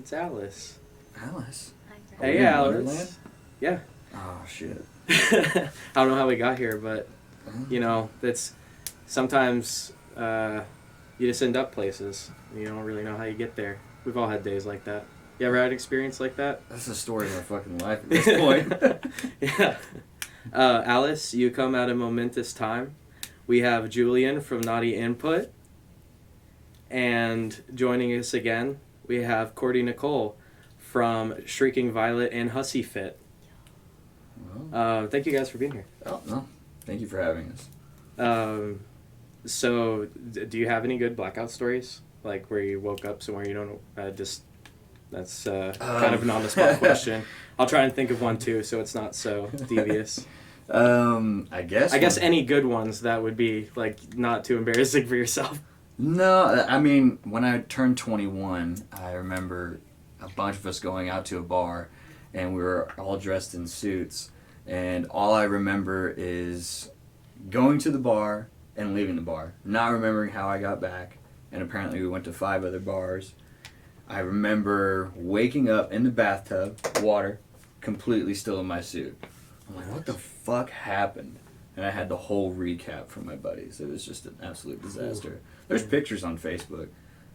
It's Alice. Alice? Hey, Alice. Yeah. Oh, shit. I don't know how we got here, but, you know, that's sometimes you just end up places. And you don't really know how you get there. We've all had days like that. You ever had an experience like that? That's the story of my fucking life at this point. Yeah. Alice, you come at a momentous time. We have Julian from Naughty Input. And joining us again, we have Cordie Nicole from Shrieking Violet and Hussy Fit. Well, thank you guys for being here. oh, no. Thank you for having us. So, do you have any good blackout stories? Like where you woke up somewhere you don't that's kind of an on-the-spot question. I'll try and think of one too, so it's not so devious. I guess any good ones that would be like not too embarrassing for yourself. No, I mean, when I turned 21, I remember a bunch of us going out to a bar, and we were all dressed in suits, and all I remember is going to the bar and leaving the bar, not remembering how I got back, and apparently we went to 5 other bars. I remember waking up in the bathtub, water, completely still in my suit. I'm like, what the fuck happened? And I had the whole recap from my buddies. It was just an absolute disaster. There's pictures on Facebook.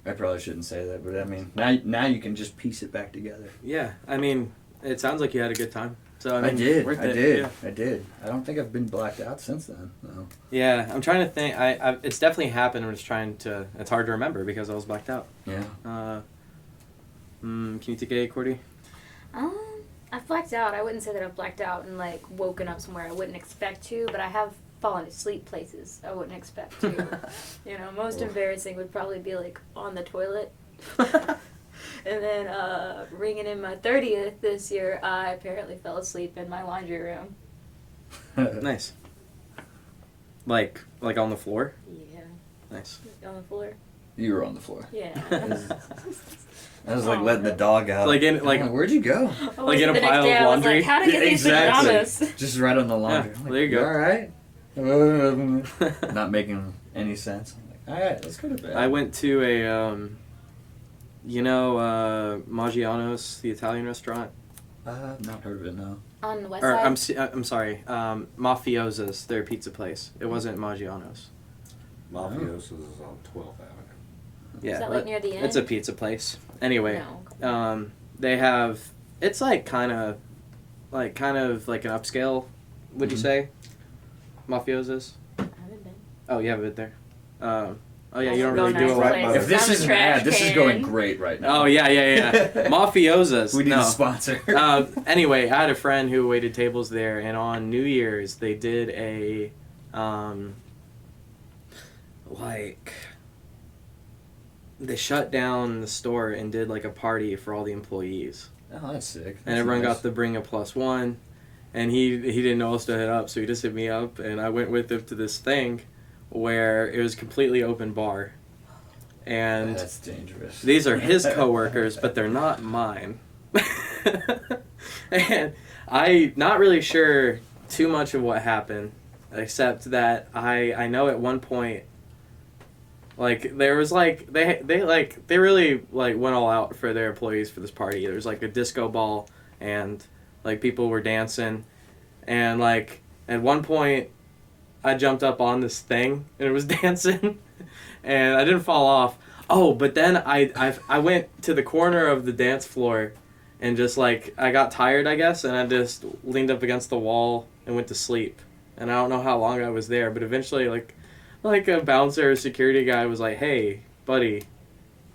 I probably shouldn't say that, but I mean, now you can just piece it back together. Yeah, I mean, it sounds like you had a good time. So I mean, I did. I don't think I've been blacked out since then. No. Yeah, I'm trying to think. It's definitely happened. I'm just trying to. It's hard to remember because I was blacked out. Yeah. Can you take a Cordie? I've blacked out. I wouldn't say that I've blacked out and like woken up somewhere I wouldn't expect to, but I have fallen asleep places I wouldn't expect to. You know, most embarrassing would probably be like on the toilet. And then ringing in my 30th this year, I apparently fell asleep in my laundry room. Nice. Like on the floor? Yeah. Nice. On the floor? You were on the floor. Yeah. I was like letting the dog out. Where'd you go? Like in a pile of laundry? Like, how to get these pajamas? Just right on the laundry. Yeah, I'm like, there you go. All right. Not making any sense. I'm like, all right, let's go to bed. I went to a, Maggiano's, the Italian restaurant. Not heard of it, no. On the west Or side? I'm sorry, Mafiosa's, their pizza place. It wasn't Maggiano's. Mafiosa's is on 12th Avenue. Yeah, Is that like near the end? It's a pizza place. Anyway, No. they have, it's like kind of like an upscale, would you say? Mafiosa's? I haven't been. Oh, you haven't been there. Oh yeah, you don't Go really do nice a lot. place. If this is an ad, this is going great right now. Oh yeah. Mafiosa's. We need a sponsor. Anyway, I had a friend who waited tables there, and on New Year's they did a, they shut down the store and did like a party for all the employees. Oh, that's sick. And everyone got to bring a +1, and he didn't know us to hit up, so he just hit me up, and I went with him to this thing where it was completely open bar. And that's dangerous. These are his coworkers, but they're not mine. And I'm not really sure too much of what happened, except that I know at one point, like there was like they really like went all out for their employees for this party. There was like a disco ball, and like people were dancing, and like at one point I jumped up on this thing and it was dancing, and I didn't fall off. Oh, but then I went to the corner of the dance floor, and just like I got tired, I guess, and I just leaned up against the wall and went to sleep. And I don't know how long I was there, but eventually like a bouncer or security guy was like, "Hey, buddy,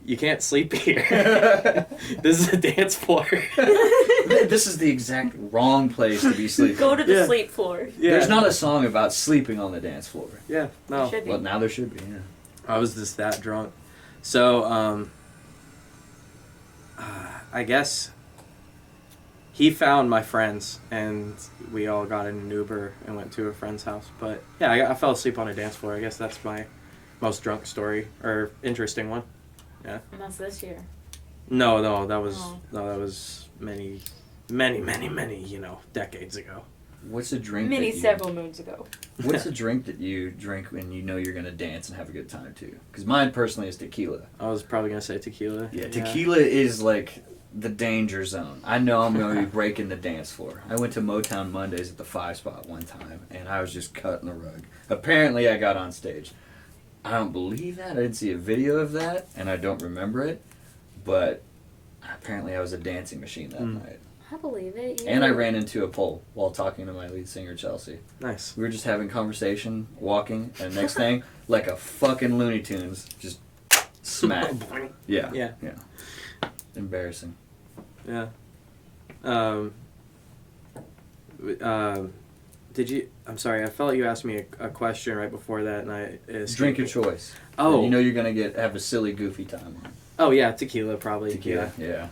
you can't sleep here. This is a dance floor." This is the exact wrong place to be sleeping. Go to the sleep floor. Yeah. There's not a song about sleeping on the dance floor. Yeah, no. There should be. Well, now there should be, yeah. I was just that drunk. So, I guess he found my friends, and we all got in an Uber and went to a friend's house. But, yeah, I fell asleep on a dance floor. I guess that's my most drunk story, or interesting one. Yeah. And that's this year. No, that was many, decades ago. What's a drink Several moons ago. What's a drink that you drink when you know you're going to dance and have a good time, too? Because mine, personally, is tequila. I was probably going to say tequila. Yeah, tequila is, like, the danger zone. I know I'm going to be breaking the dance floor. I went to Motown Mondays at the 5 Spot one time, and I was just cutting the rug. Apparently, I got on stage. I don't believe that. I didn't see a video of that, and I don't remember it. But apparently, I was a dancing machine that night. I believe it. And I ran into a pole while talking to my lead singer, Chelsea. Nice. We were just having conversation, walking, and next thing, like a fucking Looney Tunes, just smack. Yeah. Yeah. Embarrassing. Yeah. Did you? I'm sorry. I felt you asked me a question right before that, and I Drink your choice. Oh. You know you're gonna have a silly, goofy time on. Oh yeah, tequila probably. Tequila. Yeah.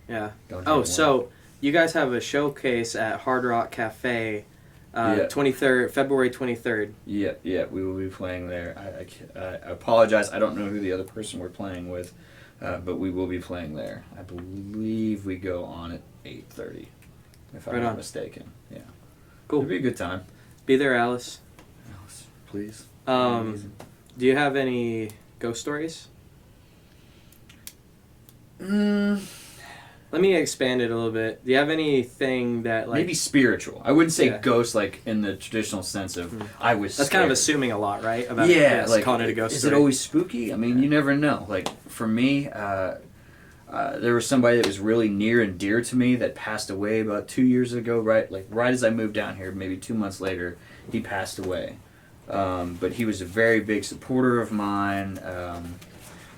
Yeah. Don't Oh, drink so you guys have a showcase at Hard Rock Cafe, Yeah. 23rd, February 23rd. Yeah, we will be playing there. I apologize. I don't know who the other person we're playing with, but we will be playing there. I believe we go on at 8:30, if I'm not mistaken. Yeah. Cool. It'll be a good time. Be there, Alice. Please. Do you have any ghost stories? Let me expand it a little bit. Do you have anything that like maybe spiritual? I wouldn't say Yeah. ghost like in the traditional sense of I was. That's scared. kind of assuming a lot, right? About like calling it a ghost is story. it always spooky? I mean, you never know. Like for me, there was somebody that was really near and dear to me that passed away about 2 years ago. Right as I moved down here, maybe 2 months later, he passed away. But he was a very big supporter of mine.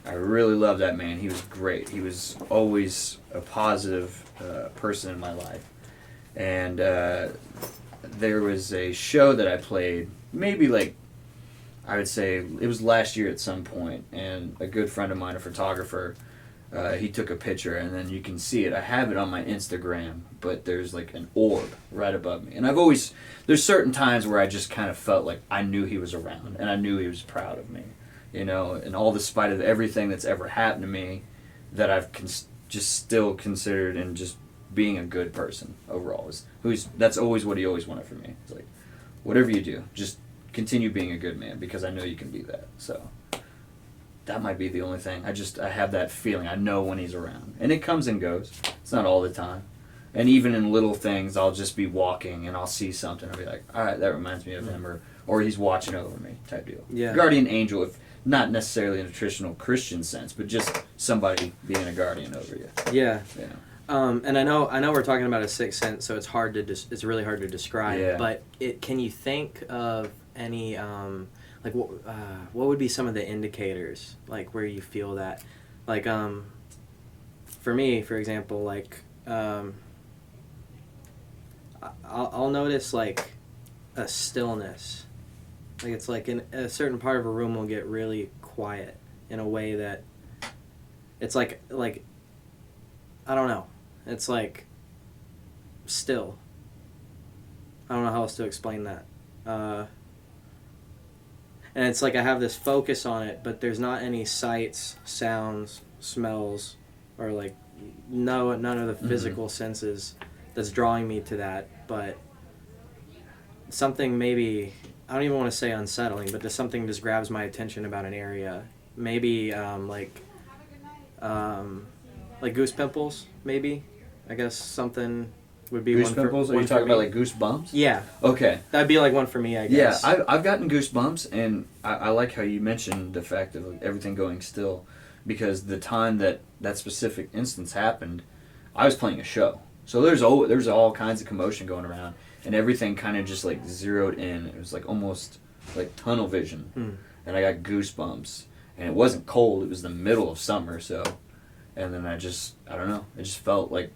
I really love that man. He was great. He was always a positive person in my life. And there was a show that I played, maybe like, I would say, it was last year at some point, and a good friend of mine, a photographer, he took a picture, and then you can see it. I have it on my Instagram, but there's like an orb right above me. And there's certain times where I just kind of felt like I knew he was around, and I knew he was proud of me. You know, and all despite of everything that's ever happened to me, that I've just still considered and just being a good person overall. That's always what he always wanted from me. It's like, whatever you do, just continue being a good man because I know you can be that. So that might be the only thing. I have that feeling. I know when he's around, and it comes and goes. It's not all the time. And even in little things, I'll just be walking and I'll see something. I'll be like, all right, that reminds me of him, or he's watching over me, type deal. Yeah. Guardian angel, if not necessarily in a traditional Christian sense, but just somebody being a guardian over you. Yeah. Yeah. And I know we're talking about a sixth sense, so it's really hard to describe. Yeah. But can you think of any like what would be some of the indicators like where you feel that, like for me, for example, like I'll notice like a stillness. Like it's like in a certain part of a room will get really quiet in a way that it's like I don't know. It's like still. I don't know how else to explain that. And it's like I have this focus on it, but there's not any sights, sounds, smells, or like none of the physical senses that's drawing me to that. But something maybe, I don't even want to say unsettling, but something just grabs my attention about an area. Maybe like goose pimples, maybe. I guess something would be Goose one for pimples? Are one you for talking me. about like goosebumps? Yeah, Okay. that'd be like one for me, I Yeah, guess. I've gotten goosebumps, and I like how you mentioned the fact of everything going still, because the time that specific instance happened, I was playing a show. So there's all kinds of commotion going around, and everything kind of just like zeroed in. It was like almost like tunnel vision, and I got goosebumps. And it wasn't cold; it was the middle of summer, so. And then I don't know. It just felt like,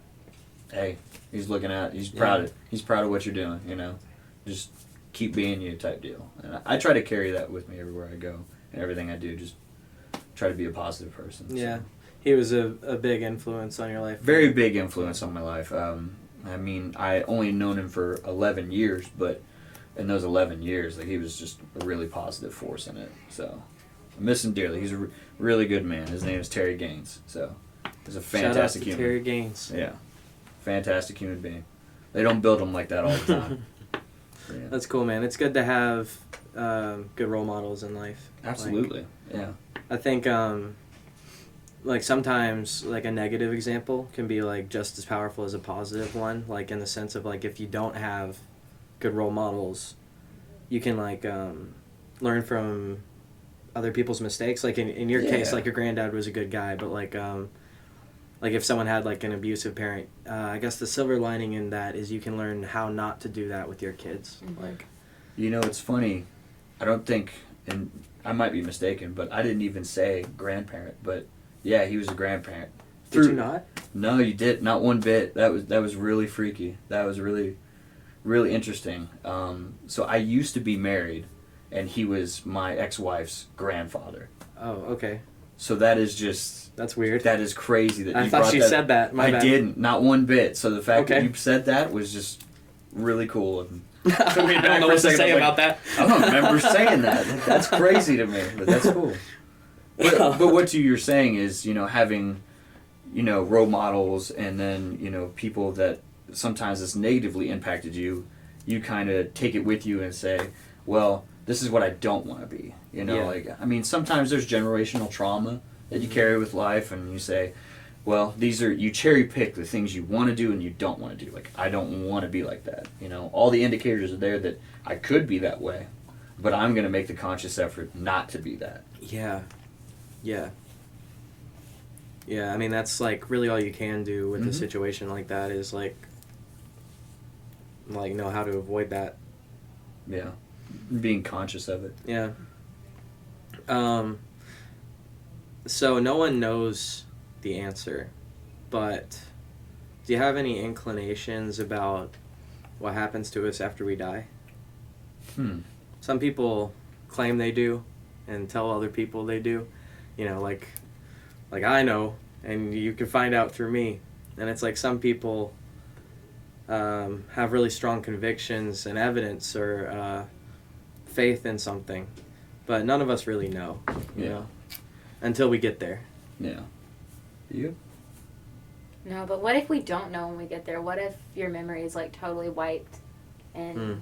hey, he's looking at, he's proud of what you're doing. You know, just keep being you type deal. And I try to carry that with me everywhere I go and everything I do. Just try to be a positive person. Yeah. So. He was a big influence on your life. Very big influence on my life. I mean, I only known him for 11 years, but in those 11 years, like he was just a really positive force in it. So I miss him dearly. He's a really good man. His name is Terry Gaines. So he's a fantastic Shout out to human. Terry Gaines. Yeah, fantastic human being. They don't build them like that all the time. Yeah. That's cool, man. It's good to have good role models in life. Absolutely. Yeah. I think like sometimes like a negative example can be like just as powerful as a positive one, like in the sense of like if you don't have good role models, you can like learn from other people's mistakes. Like in your case, like your granddad was a good guy, but like if someone had like an abusive parent, I guess the silver lining in that is you can learn how not to do that with your kids. Like, you know, it's funny, I don't think, and I might be mistaken, but I didn't even say grandparent, but yeah, he was a grandparent. did you not? No, you did not one bit. That was really freaky. That was really, really interesting. So I used to be married, and he was my ex-wife's grandfather. Oh, okay. So that is just... That's weird. That is crazy that I you thought brought you that. said that. My I bad. didn't. Not one bit. So the fact that Okay. you said that was just really cool. And I don't know what to say about that. I don't remember saying that. Like, that's crazy to me, but that's cool. But what you're saying is, you know, having, you know, role models and then, you know, people that sometimes it's negatively impacted you, you kind of take it with you and say, well, this is what I don't want to be. You know, Yeah. like, I mean, sometimes there's generational trauma that you carry with life and you say, well, you cherry pick the things you want to do and you don't want to do. Like, I don't want to be like that. You know, all the indicators are there that I could be that way, but I'm going to make the conscious effort not to be that. Yeah. Yeah. Yeah, I mean, that's, like, really all you can do with a situation like that is, like, know how to avoid that. Yeah. Being conscious of it. Yeah. So no one knows the answer, but do you have any inclinations about what happens to us after we die? Some people claim they do and tell other people they do. You know, like I know, and you can find out through me. And it's like some people have really strong convictions and evidence or faith in something, but none of us really know, you know, until we get there. Yeah. You? No, but what if we don't know when we get there? What if your memory is like totally wiped and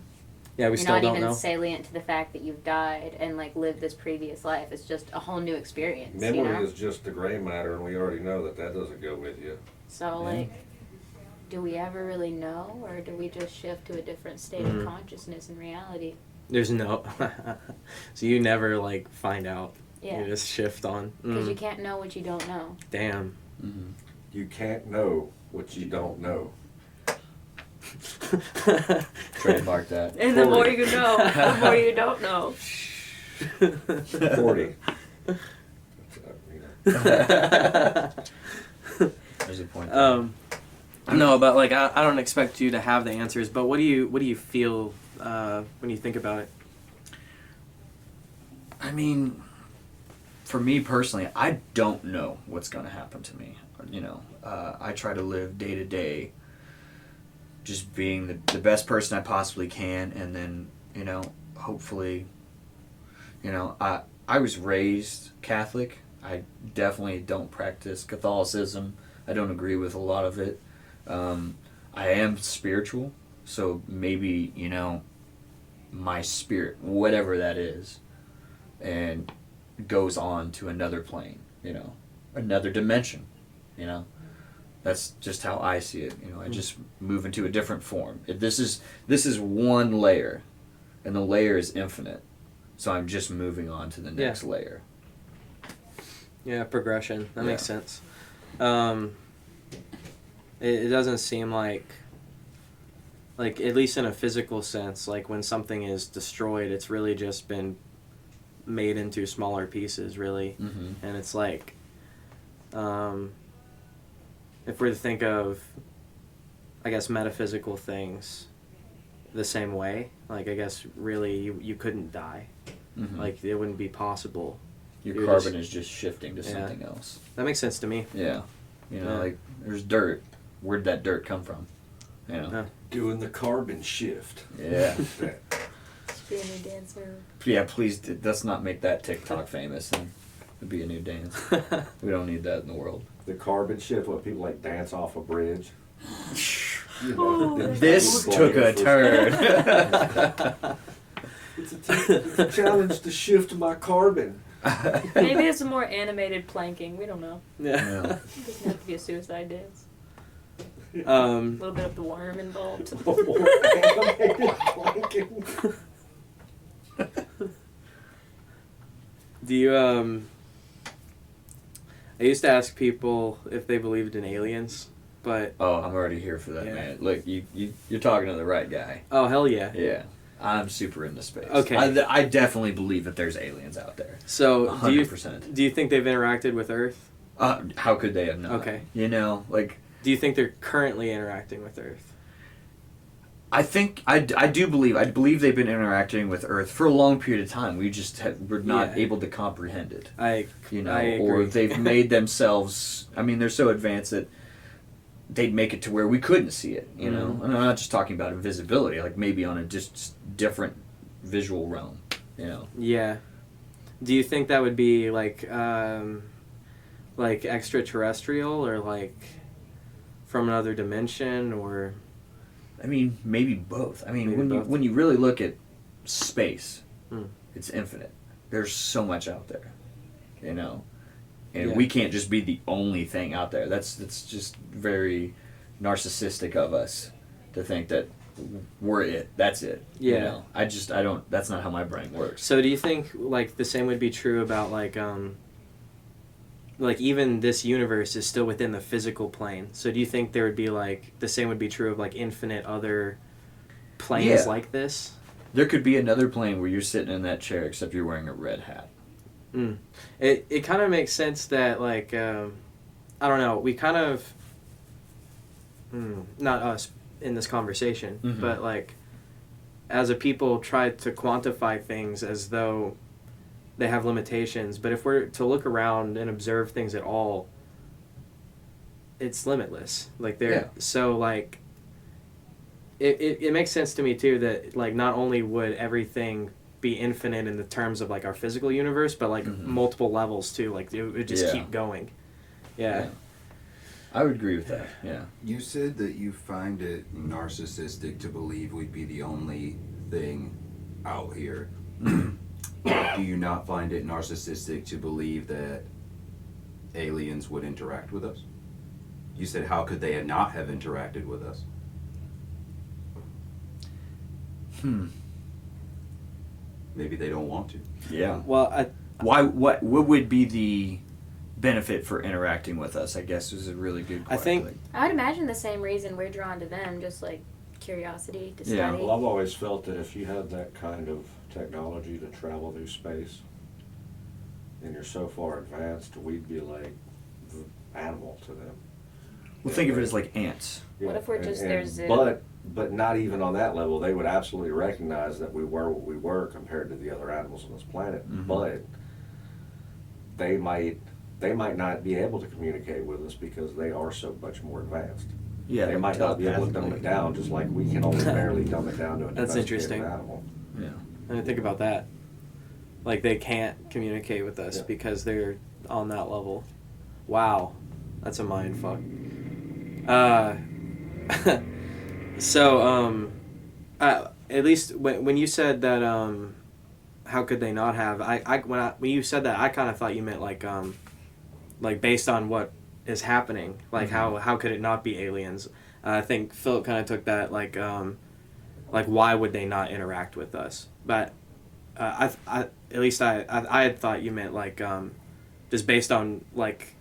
Yeah, we you're still not don't even know. salient to the fact that you've died and like lived this previous life? It's just a whole new experience. Memory you know? is just the gray matter, and we already know that doesn't go with you. So like, do we ever really know, or do we just shift to a different state of consciousness and reality? There's no... So you never, like, find out. Yeah. You just shift on. Because you can't know what you don't know. Damn. Mm-hmm. You can't know what you don't know. Trademark that. And the more you know, the more you don't know. 40. There's a point. No, but like I don't expect you to have the answers, but what do you feel when you think about it? I mean, for me personally, I don't know what's going to happen to me. You know, I try to live day to day, just being the best person I possibly can, and then, you know, hopefully, you know, I was raised Catholic. I definitely don't practice Catholicism. I don't agree with a lot of it. I am spiritual, so maybe, you know, my spirit, whatever that is, and goes on to another plane, you know, another dimension, you know. That's just how I see it. You know, I just move into a different form. This is one layer, and the layer is infinite. So I'm just moving on to the next layer. Yeah, progression. That makes sense. It doesn't seem like at least in a physical sense, like when something is destroyed, it's really just been made into smaller pieces, really. Mm-hmm. And it's like, if we're to think of, I guess, metaphysical things the same way, like I guess really you couldn't die. Mm-hmm. Like it wouldn't be possible. Your carbon is just shifting to something else. That makes sense to me. Yeah. You know, like there's dirt. Where'd that dirt come from? You know? Doing the carbon shift. Yeah. Just be a new dancer. Yeah, please, let's not make that TikTok famous and it'd be a new dance. We don't need that in the world. The carbon shift, what people like dance off a bridge. You know, This took a turn. It's a challenge to shift my carbon. Maybe it's a more animated planking. We don't know. Yeah. Yeah. It doesn't have to be a suicide dance. A Um, little bit of the worm involved. Animated planking. do you I used to ask people if they believed in aliens, but Oh, I'm already here for that, Yeah. man. Look, you're talking to the right guy. oh hell yeah. Yeah. I'm super into space. Okay. I definitely believe that there's aliens out there. So 100%. do you think they've interacted with Earth? How could they have not? Okay. You know, like, Do you think they're currently interacting with Earth? I think I believe they've been interacting with Earth for a long period of time. We just we're not Yeah. able to comprehend it. I agree. Or they've made themselves. I mean, they're so advanced that they'd make it to where we couldn't see it. You know, Mhm. and I'm not just talking about invisibility. Like maybe on a just different visual realm. You know. Yeah. Do you think that would be like extraterrestrial or like from another dimension or? I mean, maybe both. I mean, Maybe both. when you really look at space, Hmm. it's infinite. There's so much out there, you know, and Yeah. we can't just be the only thing out there. That's just very narcissistic of us to think that we're it. That's it. Yeah. You know? I don't. That's not how my brain works. So do you think like the same would be true about like even this universe is still within the physical plane. So do you think there would be like the same would be true of like infinite other planes Yeah. like this? There could be another plane where you're sitting in that chair, except you're wearing a red hat. Mm. It kind of makes sense that like I don't know, we kind of not us in this conversation, Mhm. but like as a people try to quantify things as though they have limitations, but if we're to look around and observe things at all, it's limitless. Like Yeah. so like it makes sense to me too that like not only would everything be infinite in the terms of like our physical universe, but like Mhm. multiple levels too. Like it would just Yeah. keep going. Yeah. I would agree with that. Yeah. You said that you find it narcissistic to believe we'd be the only thing out here. Do you not find it narcissistic to believe that aliens would interact with us? You said, how could they not have interacted with us? Maybe they don't want to. Yeah. Well, Why? What would be the benefit for interacting with us? I guess is a really good I question. think- I would imagine the same reason we're drawn to them, just like curiosity to Yeah. study. Well, I've always felt that if you had that kind of technology to travel through space, and you're so far advanced, we'd be like the animal to them. Well, think of it as like ants. What if we're just their zoo? But not even on that level. They would absolutely recognize that we were what we were compared to the other animals on this planet. Mhm. But they might not be able to communicate with us because they are so much more advanced. Yeah. They might not be able to dumb it down, just like we can only barely dumb it down to a That's domesticated interesting. animal. Yeah. I didn't think about that. Like they can't communicate with us Yeah. because they're on that level. Wow, that's a mind fuck. So at least when you said that how could they not have when you said that I kind of thought you meant like based on what is happening, like how could it not be aliens? I think Philip kind of took that like why would they not interact with us? But I at least I had thought you meant like just based on like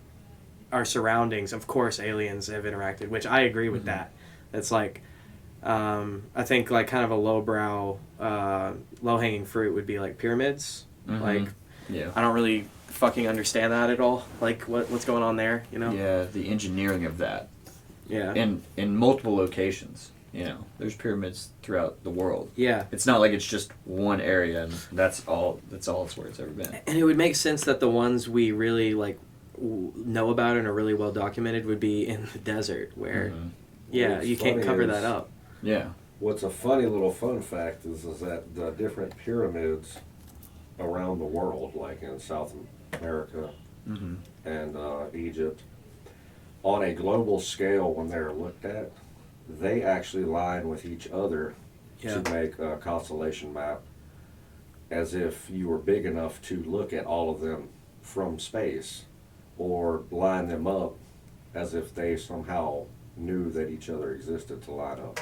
our surroundings. Of course, aliens have interacted, which I agree with that. It's like I think like kind of a lowbrow, low hanging fruit would be like pyramids. Mhm. Like Yeah. I don't really fucking understand that at all. Like what's going on there, you know? Yeah. The engineering of that Yeah. in multiple locations. You know, there's pyramids throughout the world. Yeah. It's not like it's just one area and that's all it's where it's ever been. And it would make sense that the ones we really like know about and are really well documented would be in the desert where Mhm. yeah, What's you can't funny cover is- that up. Yeah. What's a funny little fun fact is that the different pyramids around the world, like in South America Mm-hmm. and Egypt, on a global scale, when they're looked at, they actually line with each other Yeah. to make a constellation map as if you were big enough to look at all of them from space, or line them up as if they somehow knew that each other existed to line up.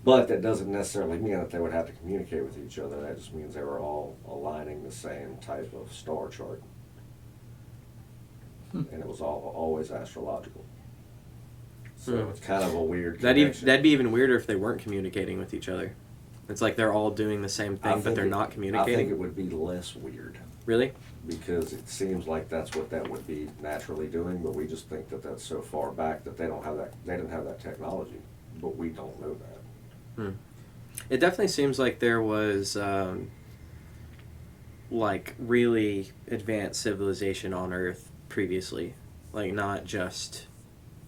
But that doesn't necessarily mean that they would have to communicate with each other. That just means they were all aligning the same type of star chart. And it was all always astrological. So it's kind of a weird connection. That'd be even weirder if they weren't communicating with each other. It's like they're all doing the same thing, but they're not communicating. I think it would be less weird. Really? Because it seems like that's what that would be naturally doing, but we just think that that's so far back that they don't have that. They didn't have that technology, but we don't know that. It definitely seems like there was like really advanced civilization on Earth previously, like not just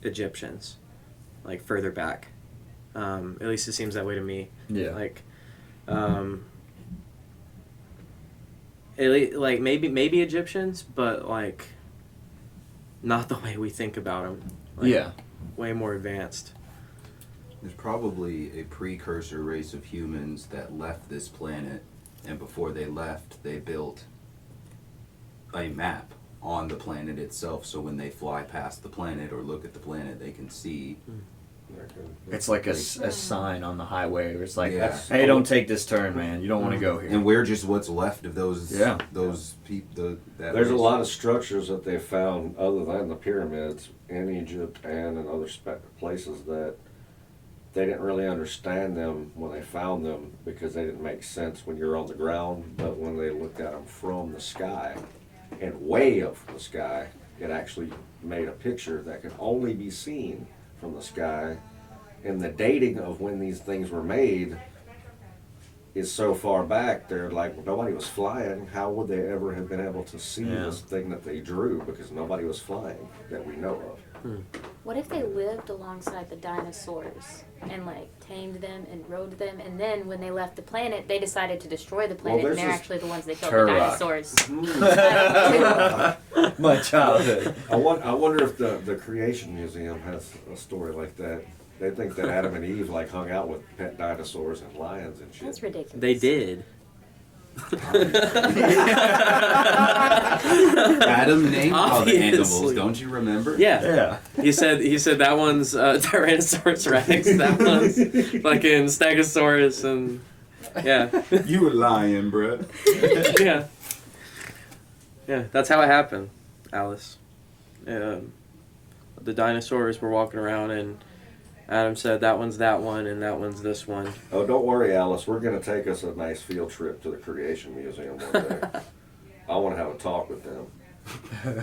Egyptians, like further back. At least it seems that way to me. Yeah. Like, like maybe Egyptians, but like not the way we think about them. Like, Yeah. Way more advanced. There's probably a precursor race of humans that left this planet, and before they left, they built a map on the planet itself, so when they fly past the planet or look at the planet, they can see. It's like a sign on the highway where it's like, Yeah. hey, don't take this turn, man. You don't want to go here. And we're just what's left of those. Yeah. Those people. There's a lot of structures that they found other than the pyramids in Egypt and in other places that they didn't really understand them when they found them because they didn't make sense when you're on the ground, but when they looked at them from the sky and way up from the sky, it actually made a picture that could only be seen from the sky. And the dating of when these things were made is so far back, they're like, nobody was flying. How would they ever have been able to see this thing that they drew? Because nobody was flying that we know of. What if they lived alongside the dinosaurs and like tamed them and rode them, and then when they left the planet, they decided to destroy the planet, and they're actually the ones that killed the dinosaurs? My childhood. I wonder if the Creation Museum has a story like that. They think that Adam and Eve like hung out with pet dinosaurs and lions and shit. That's ridiculous. They did. Adam named all the animals, Obviously. don't you remember? Yeah. Yeah. He said that one's Tyrannosaurus Rex, that one's fucking Stegosaurus, and yeah. You were lying, bruh. Yeah. Yeah, that's how it happened, Alice. The dinosaurs were walking around, and Adam said that one's that one, and that one's this one. Oh, don't worry, Alice. We're going to take us a nice field trip to the Creation Museum one day. I want to have a talk with them.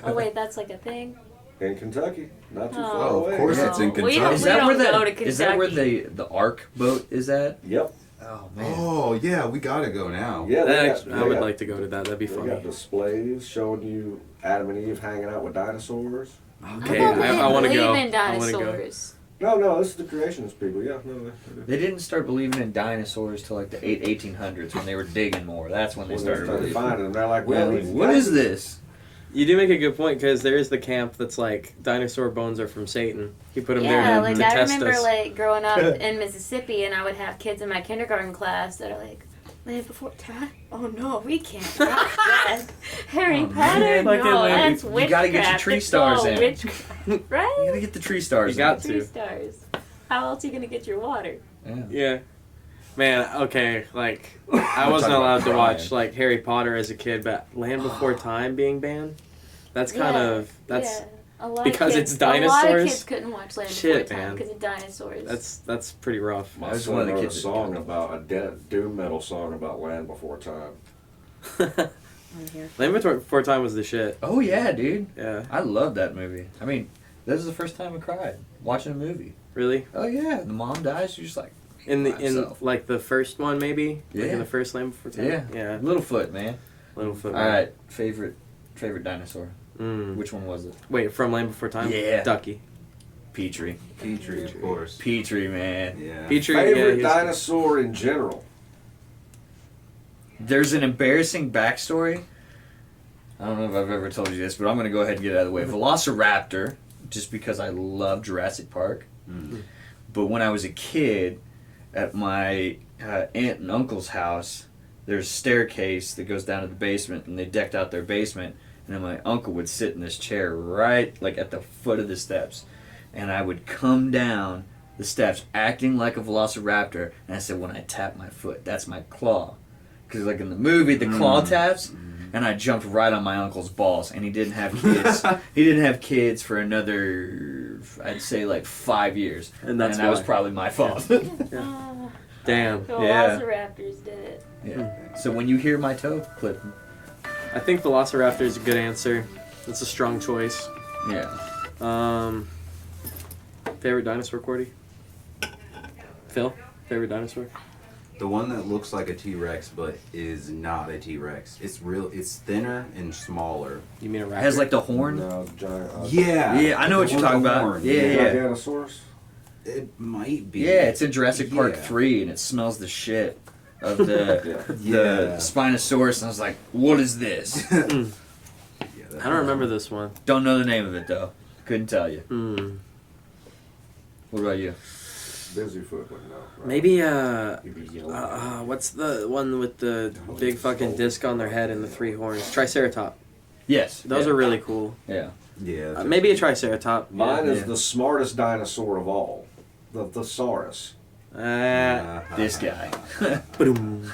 Oh wait, that's like a thing. In Kentucky, not too far Oh, away. of course it's in No, we Kentucky. don't- Is that we where don't go to the is that where Kentucky. the Ark boat is at? Yep. Oh man. Oh yeah, we gotta go now. Yeah, I would like to go to that. That'd be They funny. got displays showing you Adam and Eve hanging out with dinosaurs. Okay, I thought they I want to didn't go. believe in I want to go. dinosaurs. No, this is the creationist people. Yeah, no. They didn't start believing in dinosaurs till like the 1800s when they were digging more. That's when they When started believing. finding them, they're like, Yeah, well, like, these what guys- is this? You do make a good point, because there is the camp that's like dinosaur bones are from Satan. He put them Yeah, there like to I test remember us. like growing up in Mississippi, and I would have kids in my kindergarten class that are like, "Land before time? Oh no, we can't watch that. Harry Oh, Potter? man. Like No, it, that's you witchcraft. gotta get your tree It's stars all in. witchcraft, You right? gotta get the tree stars. You got in. Tree to. stars. How else are you gonna get your water? Yeah. Yeah. Man, okay, like, I wasn't talking allowed about to watch, crying. like, Harry Potter as a kid, but Land Before Time being banned? That's kind of, that's, yeah. A lot because of kids, it's A lot of dinosaurs? kids couldn't watch Land Shit, Before Time man. because of dinosaurs. that's pretty rough. My I was son one of the wrote kids a that song got it. about a doom metal song about Land Before Time. Land Before Time was the shit. Oh yeah, dude. Yeah. I love that movie. I mean, this is the first time I cried watching a movie. Really? Oh yeah, the mom dies. You're just like, In by in himself. like the first one, maybe? Like Yeah. in the first Land Before Time? yeah, Yeah. Littlefoot, man. Littlefoot. All right, favorite dinosaur. Mm. Which one was it? Wait, from Land Before Time? Yeah. Ducky. Petrie. Petrie, of course. Petrie, man. Yeah. Petrie, Favorite yeah, dinosaur in general? There's an embarrassing backstory. I don't know if I've ever told you this, but I'm going to go ahead and get it out of the way. Velociraptor, just because I love Jurassic Park. Mm. But when I was a kid, at my aunt and uncle's house, there's a staircase that goes down to the basement, and they decked out their basement. And then my uncle would sit in this chair right like at the foot of the steps, and I would come down the steps acting like a velociraptor, and I said, when I tap my foot, that's my claw. Because like in the movie, the claw taps, and I jumped right on my uncle's balls, and he didn't have kids. He didn't have kids for another, I'd say like 5 years, And that's that was why. probably my fault. Damn. The Yeah. Velociraptors did it. Yeah. So when you hear my toe clip, I think Velociraptor is a good answer. It's a strong choice. yeah. Favorite dinosaur, Cordie? Phil? Favorite dinosaur? The one that looks like a T-Rex but is not a T-Rex. It's thinner and smaller. You mean a raptor? It has like the horn. No, giant. Yeah. Yeah, I know what The you're one talking with the about. horn. Yeah. Giganosaurus? It might be. Yeah, it's in Jurassic Park Yeah. 3, and it smells the shit of the Yeah. the Spinosaurus, and I was like, what is this? Yeah, I don't remember this one. Don't know the name of it, though. Couldn't tell you. Hmm. What about you? Busyfoot would know. Right? Maybe, He'd be yelling. what's the one with the big fucking disc on their head and the 3 horns? Triceratops. Yes. Those yeah. are really cool. Yeah. Yeah. Maybe a Triceratops. Mine is Yeah. the smartest dinosaur of all. The thesaurus. This guy. Boom.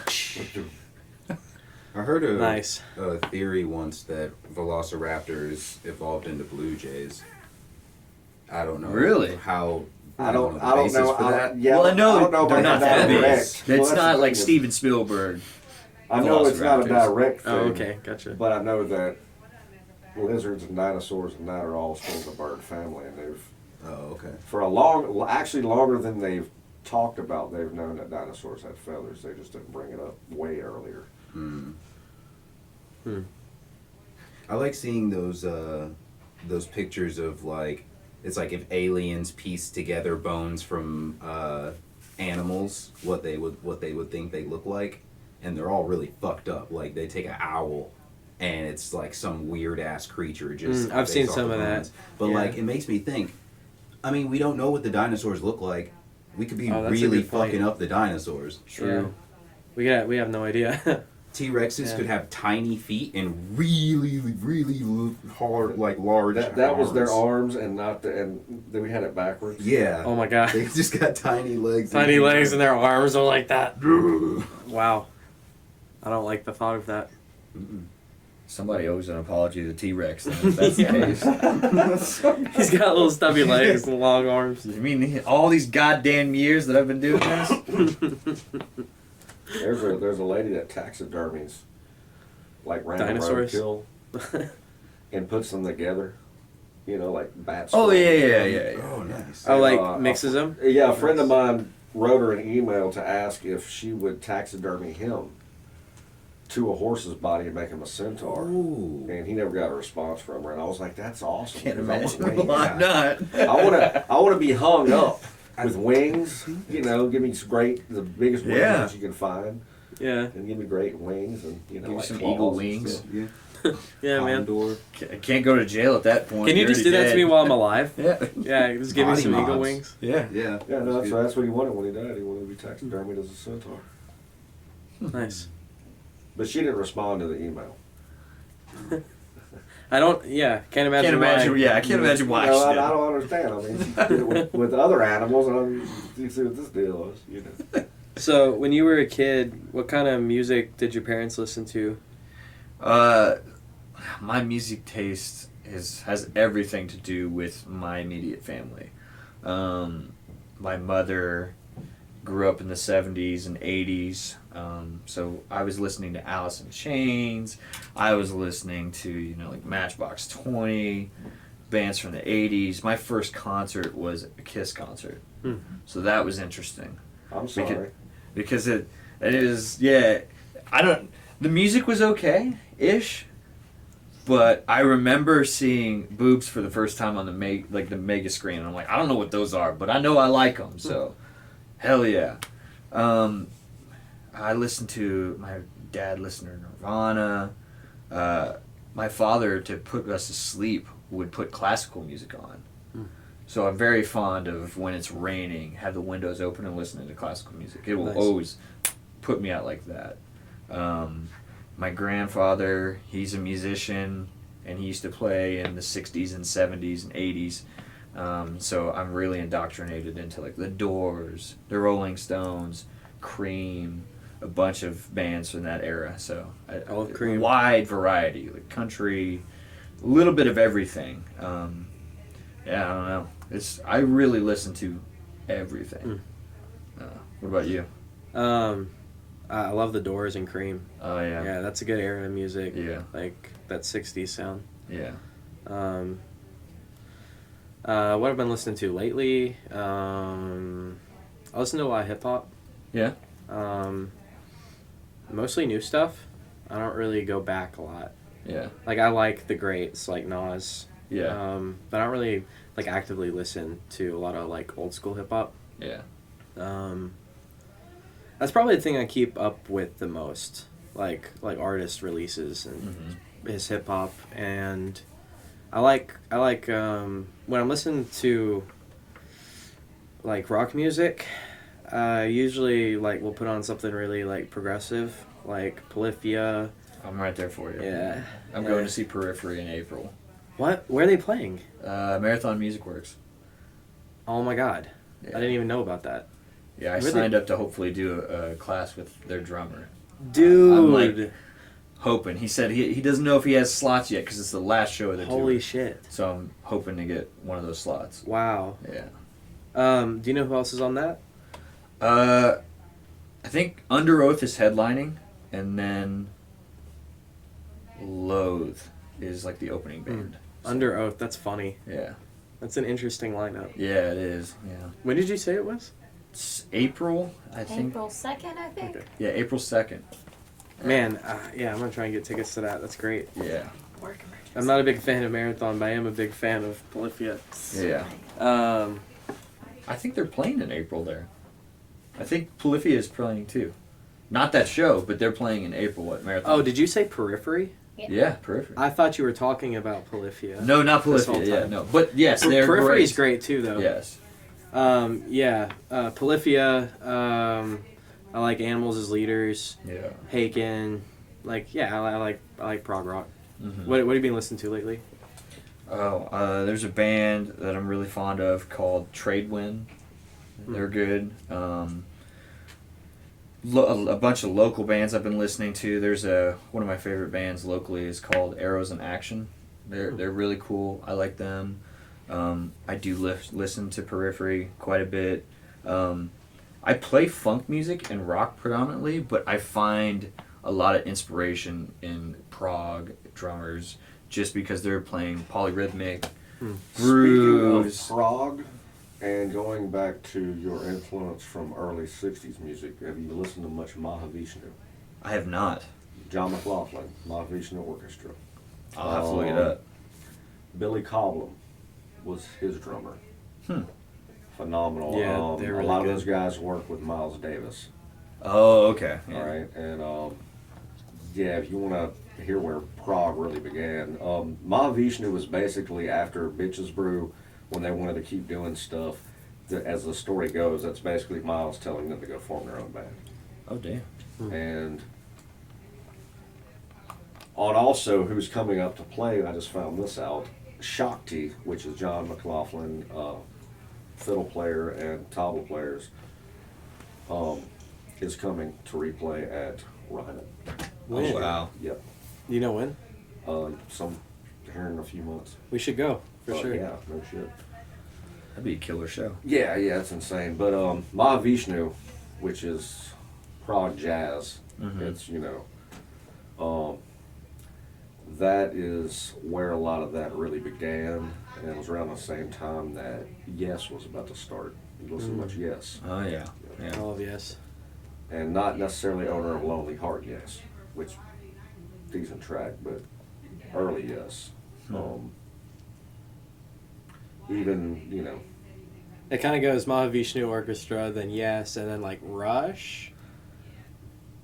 I heard Nice. a theory once that velociraptors evolved into blue jays. I don't know. Really? How? I don't the basis know. for that. Yeah, Well, I know don't know they're about not that that big. direct. It's Well, that's not the like thing. Steven Spielberg. I know it's not a Velociraptors. direct thing. Oh, okay. Gotcha. But I know that lizards and dinosaurs and that are all still the bird family, and they've Oh, okay. for actually longer than they've talked about. They've known that dinosaurs had feathers. They just didn't bring it up way earlier. I like seeing those pictures of like it's like if aliens pieced together bones from animals, what they would think they look like, and they're all really fucked up. Like they take an owl, and it's like some weird ass creature just. I've seen based off some the of that. bones. But Yeah. like it makes me think. I mean, we don't know what the dinosaurs look like. We could be Oh, that's a really good point. fucking up the dinosaurs. True. We have no idea. T-Rexes Yeah. could have tiny feet and really, really hard, like large. That was their arms. arms, and not the and we had it backwards. Yeah. Oh my god. They just got tiny legs. Tiny legs and their arms are like that. Wow. I don't like the thought of that. Somebody owes an apology to T-Rex, then, if that's the case. He's got little stubby legs and long arms. You mean all these goddamn years that I've been doing this? There's a lady that taxidermies like random Dinosaurs? roadkill and puts them together. You know, like bats. Oh, yeah. Oh, nice. Oh, like Uh, mixes them? Yeah, a friend of mine wrote her an email to ask if she would taxidermy him to a horse's body and make him a centaur. Ooh. And he never got a response from her, and I was like, "That's awesome." Can't 'cause I want imagine wings. why not. I want to be hung up with wings. You know, give me the biggest wings Yeah. that you can find, Yeah. and give me great wings, and Give like you some claws eagle and wings. stuff. Yeah. Yeah, man. Condor. I can't go to jail at that point. Can you You're just do already that to me dead. while I'm alive? Yeah. Yeah, just give me Body some eagle mods. wings. Yeah. Yeah. Yeah, no, that's what he wanted when he died. He wanted to be taxidermied as a centaur. Nice. But she didn't respond to the email. I don't, can't imagine Can't imagine. why. Yeah, I can't imagine why. You know, she I did. don't understand. I mean, she did it with other animals, and you see what this deal is, you know. So, when you were a kid, what kind of music did your parents listen to? My music taste has everything to do with my immediate family. My mother grew up in the 70s and 80s, so I was listening to Alice in Chains. I was listening to, like Matchbox 20, bands from the 80s. My first concert was a Kiss concert, so that was interesting. I'm sorry. Because it is, the music was okay-ish, but I remember seeing boobs for the first time on the mega screen, and I'm like, I don't know what those are, but I know I like them, so hell yeah. My dad listened to Nirvana. My father, to put us to sleep, would put classical music on. So I'm very fond of, when it's raining, have the windows open and listening to classical music. It will Nice. always put me out like that. My grandfather, he's a musician, and he used to play in the 60s and 70s and 80s. So I'm really indoctrinated into like the Doors, the Rolling Stones, Cream, a bunch of bands from that era. So I love Cream. Wide variety, like country, a little bit of everything. Yeah, I don't know. I really listen to everything. What about you? I love the Doors and Cream. Oh yeah. Yeah, that's a good era of music. Yeah. Like that 60s sound. Yeah. What I've been listening to lately, I listen to a lot of hip hop. Yeah. Mostly new stuff. I don't really go back a lot. Yeah. Like I like the greats, like Nas. Yeah. But I don't really like actively listen to a lot of like old school hip hop. Yeah. That's probably the thing I keep up with the most, like artist releases and his hip hop, and I like when I'm listening to like rock music, usually like we'll put on something really like progressive, like Polyphia. I'm right there for you. Yeah. I'm going to see Periphery in April. What? Where are they playing? Marathon Music Works. Oh my God! Yeah. I didn't even know about that. Yeah, I signed up to hopefully do a class with their drummer. Dude. I'm like hoping. He said he doesn't know if he has slots yet because it's the last show of the tour. Holy shit! So I'm hoping to get one of those slots. Wow. Yeah. Do you know who else is on that? I think Under Oath is headlining, and then Loathe is like the opening band. Under Oath. That's funny. Yeah. That's an interesting lineup. Yeah, it is. Yeah. When did you say it was? It's April, I think. April 2nd, I think. Okay. Yeah, April 2nd. Man, yeah, I'm gonna try and get tickets to that. That's great. Yeah. Work emergency. I'm not a big fan of Marathon, but I am a big fan of Polyphia. Yeah. I think they're playing in April there. I think Polyphia is playing too. Not that show, but they're playing in April at Marathon. Oh, did you say Periphery? Yeah, Periphery. I thought you were talking about Polyphia. No, not This whole Polyphia. Yeah, time. no. But yes, they're Periphery's great. great too, though. Yes. Polyphia. I like Animals as Leaders. Yeah. Haken. Like, yeah, I like prog rock. Mm-hmm. What have you been listening to lately? Oh, there's a band that I'm really fond of called Tradewind. They're good. A bunch of local bands I've been listening to. There's one of my favorite bands locally is called Arrows in Action. They're really cool. I like them. I do listen to Periphery quite a bit. I play funk music and rock predominantly, but I find a lot of inspiration in prog drummers just because they're playing polyrhythmic grooves. Speaking of prog, and going back to your influence from early 60s music, have you listened to much Mahavishnu? I have not. John McLaughlin, Mahavishnu Orchestra. I'll have to look it up. Billy Cobham was his drummer. Phenomenal. Yeah, they're really a lot good. of those guys work with Miles Davis. Oh, okay. Yeah. All right, and yeah, if you want to hear where prog really began, Mahavishnu was basically after Bitches Brew when they wanted to keep doing stuff. As the story goes, that's basically Miles telling them to go form their own band. Oh, damn. And on also who's coming up to play, I just found this out. Shakti, which is John McLaughlin, fiddle player and tabla players, is coming to replay at Rhino. When? Oh, wow. Yep. You know when? Some here in a few months. We should go for sure. Yeah, no shit. That'd be a killer show. Yeah, it's insane. But Mahavishnu, which is prog jazz, it's that is where a lot of that really began, and it was around the same time that Yes was about to start. You listen to much Yes, Oh, yeah. Yeah. Oh, yes. and not necessarily Owner of a Lonely Heart Yes, which decent track, but early Yes. Even It kind of goes Mahavishnu Orchestra, then Yes, and then like Rush.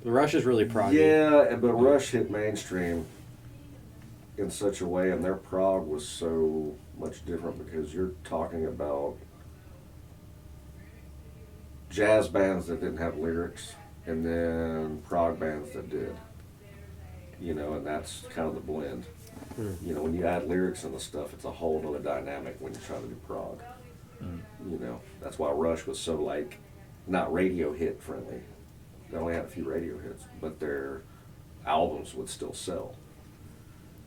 The Rush is really proggy. Yeah, but Rush hit mainstream in such a way, and their prog was so much different because you're talking about jazz bands that didn't have lyrics and then prog bands that did. You know, and that's kind of the blend. You know, when you add lyrics and the stuff, it's a whole other dynamic when you try to do prog. You know, that's why Rush was so, like, not radio hit friendly. They only had a few radio hits, but their albums would still sell.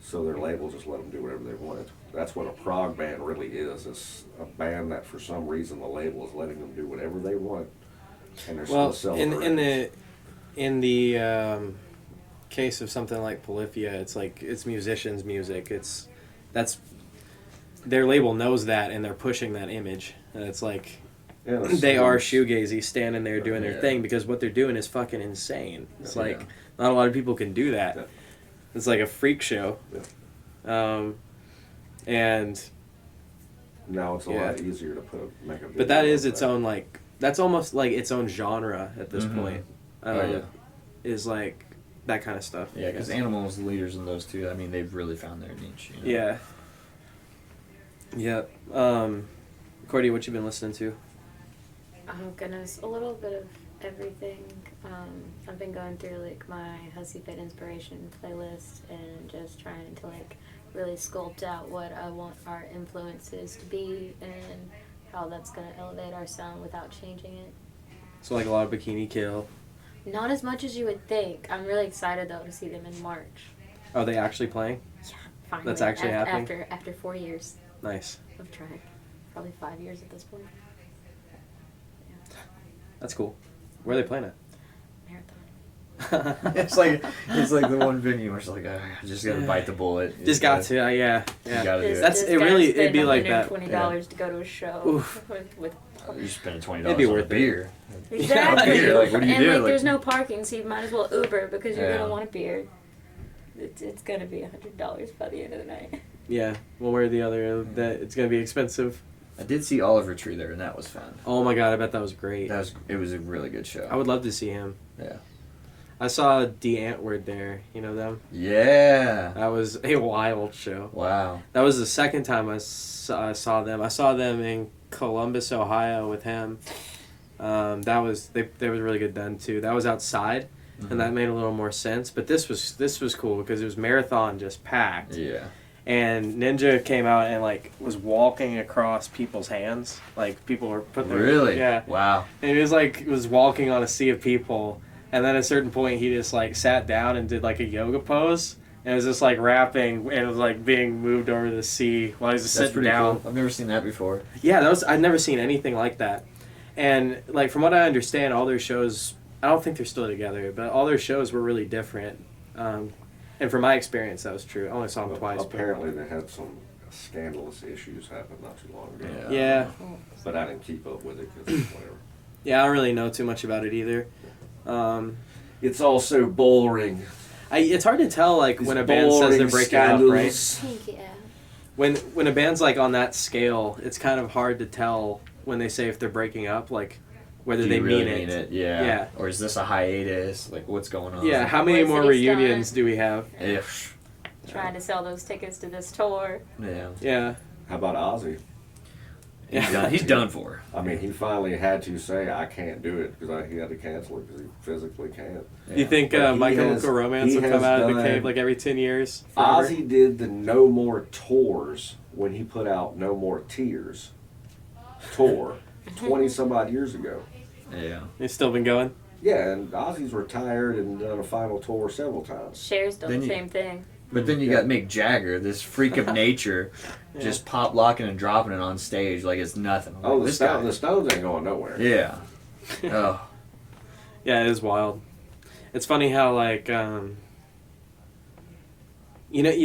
So their label just let them do whatever they wanted. That's what a prog band really is. It's a band that for some reason the label is letting them do whatever they want, and they're still selling records. in the case of something like Polyphia, it's like it's musicians' music. That's their label knows that, and they're pushing that image. And it's like they are shoegazy, standing there doing their thing, because what they're doing is fucking insane. It's like not a lot of people can do that. Yeah. It's like a freak show. Yeah. And Now it's a lot easier to make a video. but that is like its that. own, like, that's almost like its own genre at this point. Yeah. Is like that kind of stuff. Yeah, because Animal's the leaders in those two. I mean, they've really found their niche. You know? Yeah. Yeah. Cordie, what you been listening to? Oh goodness, a little bit of everything. I've been going through like my Hussy Fit inspiration playlist and just trying to like really sculpt out what I want our influences to be and how that's gonna elevate our sound without changing it. So like a lot of Bikini Kill. Not as much as you would think. I'm really excited though to see them in March. Are they actually playing? Yeah, finally. That's actually happening? After 4 years Nice. of trying, probably 5 years at this point. That's cool. Where are they playing at? Marathon. it's like the one venue where it's like, I just gotta bite the bullet. Just got to, yeah. You gotta do it. That's- it really- it'd be like that. $20 to go to a show. Oof. with You're spending $20 It'd be on a worth it. beer. Exactly. Beer, like, what do you and do? like, Like- there's no parking, so you might as well Uber because you're Yeah. gonna want a beer. It's gonna be $100 by the end of the night. Yeah, one way or the other. That it's gonna be expensive. I did see Oliver Tree there, and that was fun. Oh my god, I bet that was great. It was a really good show. I would love to see him. Yeah. I saw D. Antwoord there. You know them? Yeah. That was a wild show. Wow. That was the second time I saw them. I saw them in Columbus, Ohio with him. That was they was really good then too. That was outside, and that made a little more sense. But this was cool because it was marathon just packed. Yeah. And Ninja came out and like was walking across people's hands. Like people were putting their Really? yeah. Wow. And he was walking on a sea of people. And then at a certain point, he just like sat down and did like a yoga pose, and it was just like rapping, and it was like being moved over the sea while he's just That's sitting pretty down. cool. I've never seen that before. Yeah, I'd never seen anything like that. And like from what I understand, all their shows, I don't think they're still together, but all their shows were really different. And from my experience, that was true. I only saw them twice. Apparently, they had some scandalous issues happen not too long ago. Yeah. But I didn't keep up with it because whatever. Yeah, I don't really know too much about it either. It's all so boring. It's hard to tell like when a band says they're breaking up, right? Thank you. When a band's like on that scale, it's kind of hard to tell when they say if they're breaking up, like whether Do they you really mean it. Yeah. Yeah. Or is this a hiatus? Like, what's going on? Yeah, how many Where's more the reunions stunt? do we have? If. Trying to sell those tickets to this tour. Yeah. Yeah. How about Ozzy? He's done for. I mean, he finally had to say, I can't do it because he had to cancel it because he physically can't. Do you think But My he Chemical has- Romance he will come has out of the done- cave like every 10 years? Forever? Ozzy did the No More Tours when he put out No More Tears tour 20 some odd years ago. Yeah. He's still been going? Yeah, and Ozzy's retired and done a final tour several times. Cher's done Then the you- same thing. But then you got Mick Jagger, this freak of nature, just pop locking and dropping it on stage like it's nothing. I'm Oh, like, the Stones ain't going nowhere. Yeah. Oh. Yeah, it is wild. It's funny how like you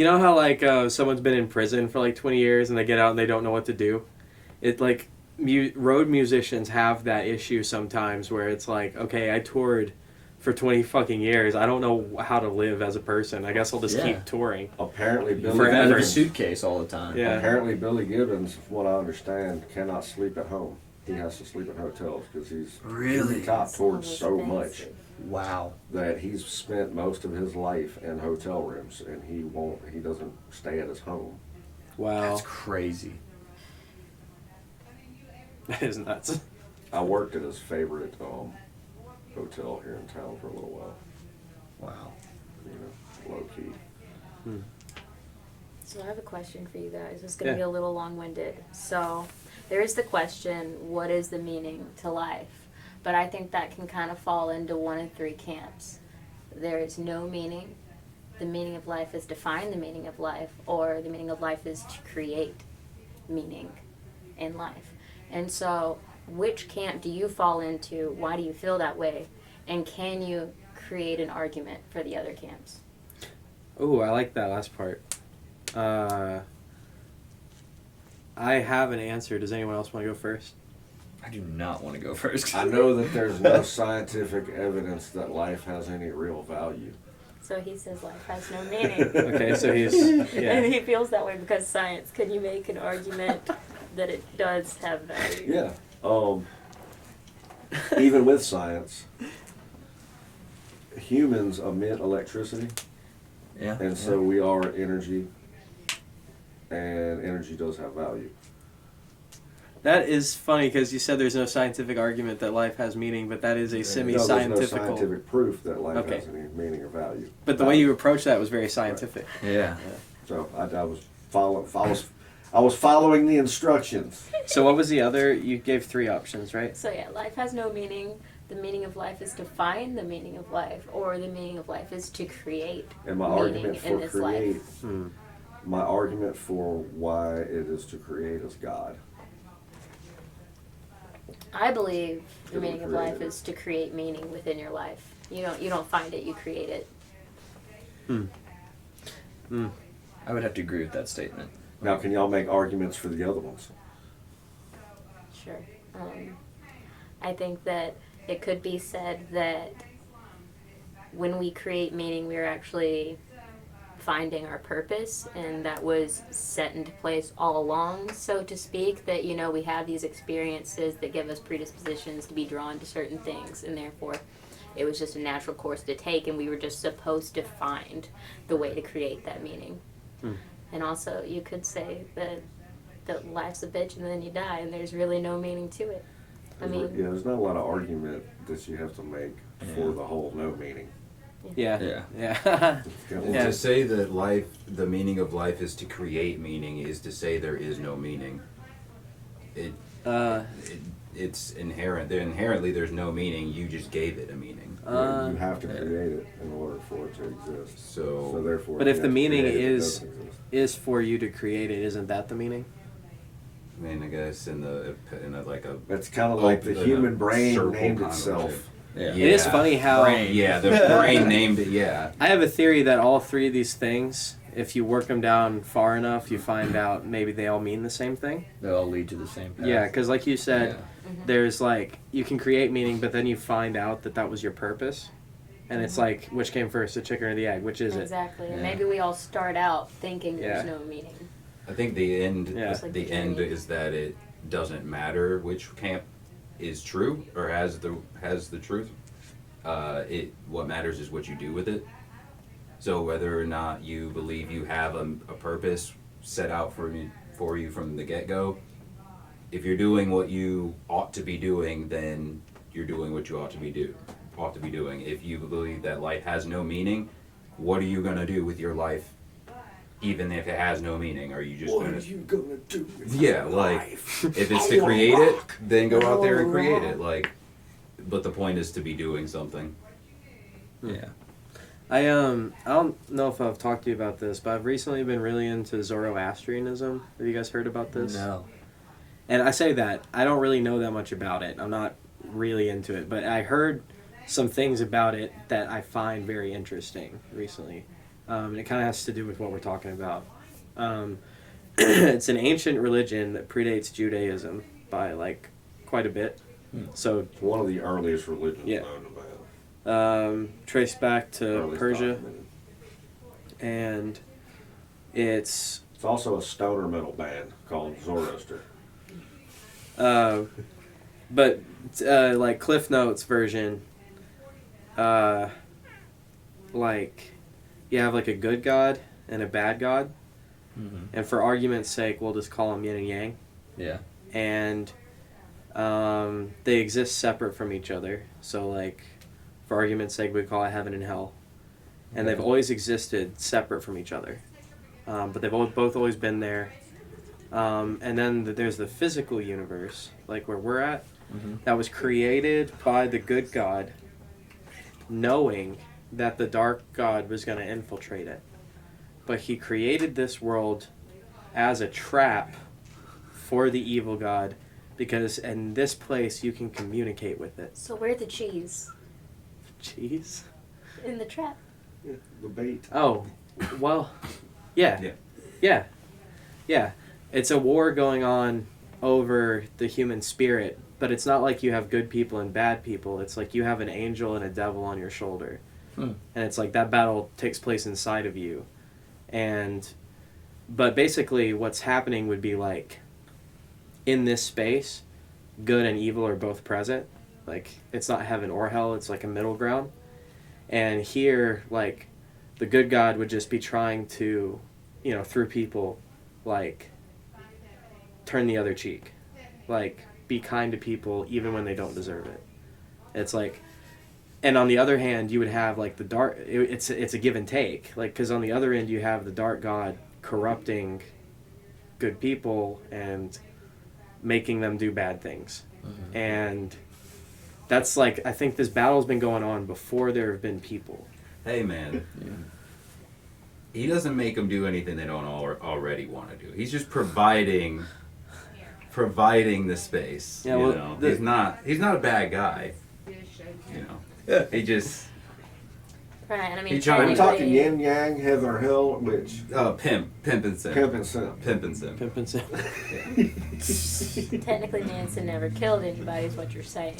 know how like someone's been in prison for like 20 years and they get out and they don't know what to do. It like road musicians have that issue sometimes where it's like, okay, I toured for 20 fucking years. I don't know how to live as a person. I guess I'll just keep touring. Apparently, Live Billy out of a Gibbons, suitcase all the time. Yeah. apparently Billy Gibbons, from what I understand, cannot sleep at home. He has to sleep in hotels because he's Really? top toured Sounds so much expensive. Wow. that he's spent most of his life in hotel rooms and he doesn't stay at his home. Wow. That's crazy. That is nuts. I worked at his favorite hotel here in town for a little while. Wow. Low key. So I have a question for you guys. It's going to be a little long-winded. So there is the question, what is the meaning to life? But I think that can kind of fall into one of three camps. There is no meaning. The meaning of life is to find the meaning of life, or the meaning of life is to create meaning in life. And so which camp do you fall into? Why do you feel that way? And can you create an argument for the other camps? Oh, I like that last part. I have an answer. Does anyone else want to go first? I do not want to go first. I know that there's no scientific evidence that life has any real value. So he says life has no meaning. Okay, so he's And he feels that way because science. Can you make an argument that it does have value? Yeah. Even with science, humans emit electricity, Yeah. and so we are energy, and energy does have value. That is funny because you said there's no scientific argument that life has meaning, but that is a No, there's semi-scientific. no scientific proof that life Okay. has any meaning or value. But the way you approach that was very scientific. Yeah. So I was following the instructions. So what was the other? You gave 3 options, right? So yeah, life has no meaning. The meaning of life is to find the meaning of life, or the meaning of life is to create And my meaning argument in for this create, life. my argument for why it is to create is God. I believe the Because we meaning of life created it. is to create meaning within your life. You don't find it, you create it. I would have to agree with that statement. Now, can y'all make arguments for the other ones? Sure. I think that it could be said that when we create meaning, we're actually finding our purpose, and that was set into place all along, so to speak, that, we have these experiences that give us predispositions to be drawn to certain things, and therefore it was just a natural course to take, and we were just supposed to find the way to create that meaning. And also, you could say that life's a bitch and then you die, and there's really no meaning to it. I mean, there's not a lot of argument that you have to make for the whole no meaning. Yeah. Yeah. Yeah. It's kinda And Yeah. to say that life, the meaning of life is to create meaning, is to say there is no meaning. It's inherent. Inherently, there's no meaning. You just gave it a meaning. you have to create it in order for it to exist. So So, therefore, But you if the have to meaning create it, it is doesn't exist. for you to create it, isn't that the meaning? I mean, I guess in a like a It's kind of like the human brain circle named kind of itself. Yeah. It is funny how the brain named it. Yeah. I have a theory that all 3 of these things, if you work them down far enough, you find out maybe they all mean the same thing. They all lead to the same path. Yeah, because like you said, Yeah. there's like, you can create meaning, but then you find out that was your purpose. And it's like, which came first, the chicken or the egg? Which is it? exactly. And Yeah. maybe we all start out thinking there's Yeah. no meaning. I think the end. Yeah. Just like The the end journey. is that it doesn't matter which camp is true or has the truth. What matters is what you do with it. So whether or not you believe you have a purpose set out for you from the get-go, if you're doing what you ought to be doing, then you're doing what you ought to be doing. If you believe that life has no meaning, what are you going to do with your life, even if it has no meaning? Are you just What going are to... you gonna do with Yeah, your like, life? if it's I to wanna create it, rock. then go out there and I create wanna it. Like, but the point is to be doing something. Yeah. I don't know if I've talked to you about this, but I've recently been really into Zoroastrianism. Have you guys heard about this? No. And I say that I don't really know that much about it. I'm not really into it, but I heard some things about it that I find very interesting recently. And it kind of has to do with what we're talking about. It's an ancient religion that predates Judaism by like quite a bit. So It's one of the earliest religions Yeah. known about. traced back to Earliest Persia, documented. and it's It's also a stoner metal band called Zoroaster. but like Cliff Notes version, like you have like a good god and a bad god, and for argument's sake, we'll just call them yin and yang, Yeah. and they exist separate from each other. So like for argument's sake, we call it heaven and hell. And they've always existed separate from each other. But they've both always been there. And then there's the physical universe, like where we're at, that was created by the good God, knowing that the dark God was going to infiltrate it. But he created this world as a trap for the evil God, because in this place you can communicate with it. So where's the cheese? Cheese? In the trap. The bait. Oh, well, yeah. Yeah. It's a war going on over the human spirit, but it's not like you have good people and bad people. It's like you have an angel and a devil on your shoulder. And it's like that battle takes place inside of you. But basically what's happening would be like, in this space, good and evil are both present. Like, it's not heaven or hell, it's like a middle ground. And here, like, the good God would just be trying to, through people, like, turn the other cheek. Like, be kind to people even when they don't deserve it. It's like, and on the other hand, you would have, like, the dark, it's a give and take. Like, because on the other end, you have the dark God corrupting good people and making them do bad things. And that's like, I think this battle's been going on before there have been people. Hey, man. He doesn't make them do anything they don't already want to do. He's just providing the space. Yeah, you well, know? He's not a bad guy. He just Right, and I mean, He tried- I'm talking technically- yin yang, heaven or hell, which pimp and simp. pimp and simp. Pimp and simp. Pimp and simp. Technically, Manson never killed anybody, is what you're saying.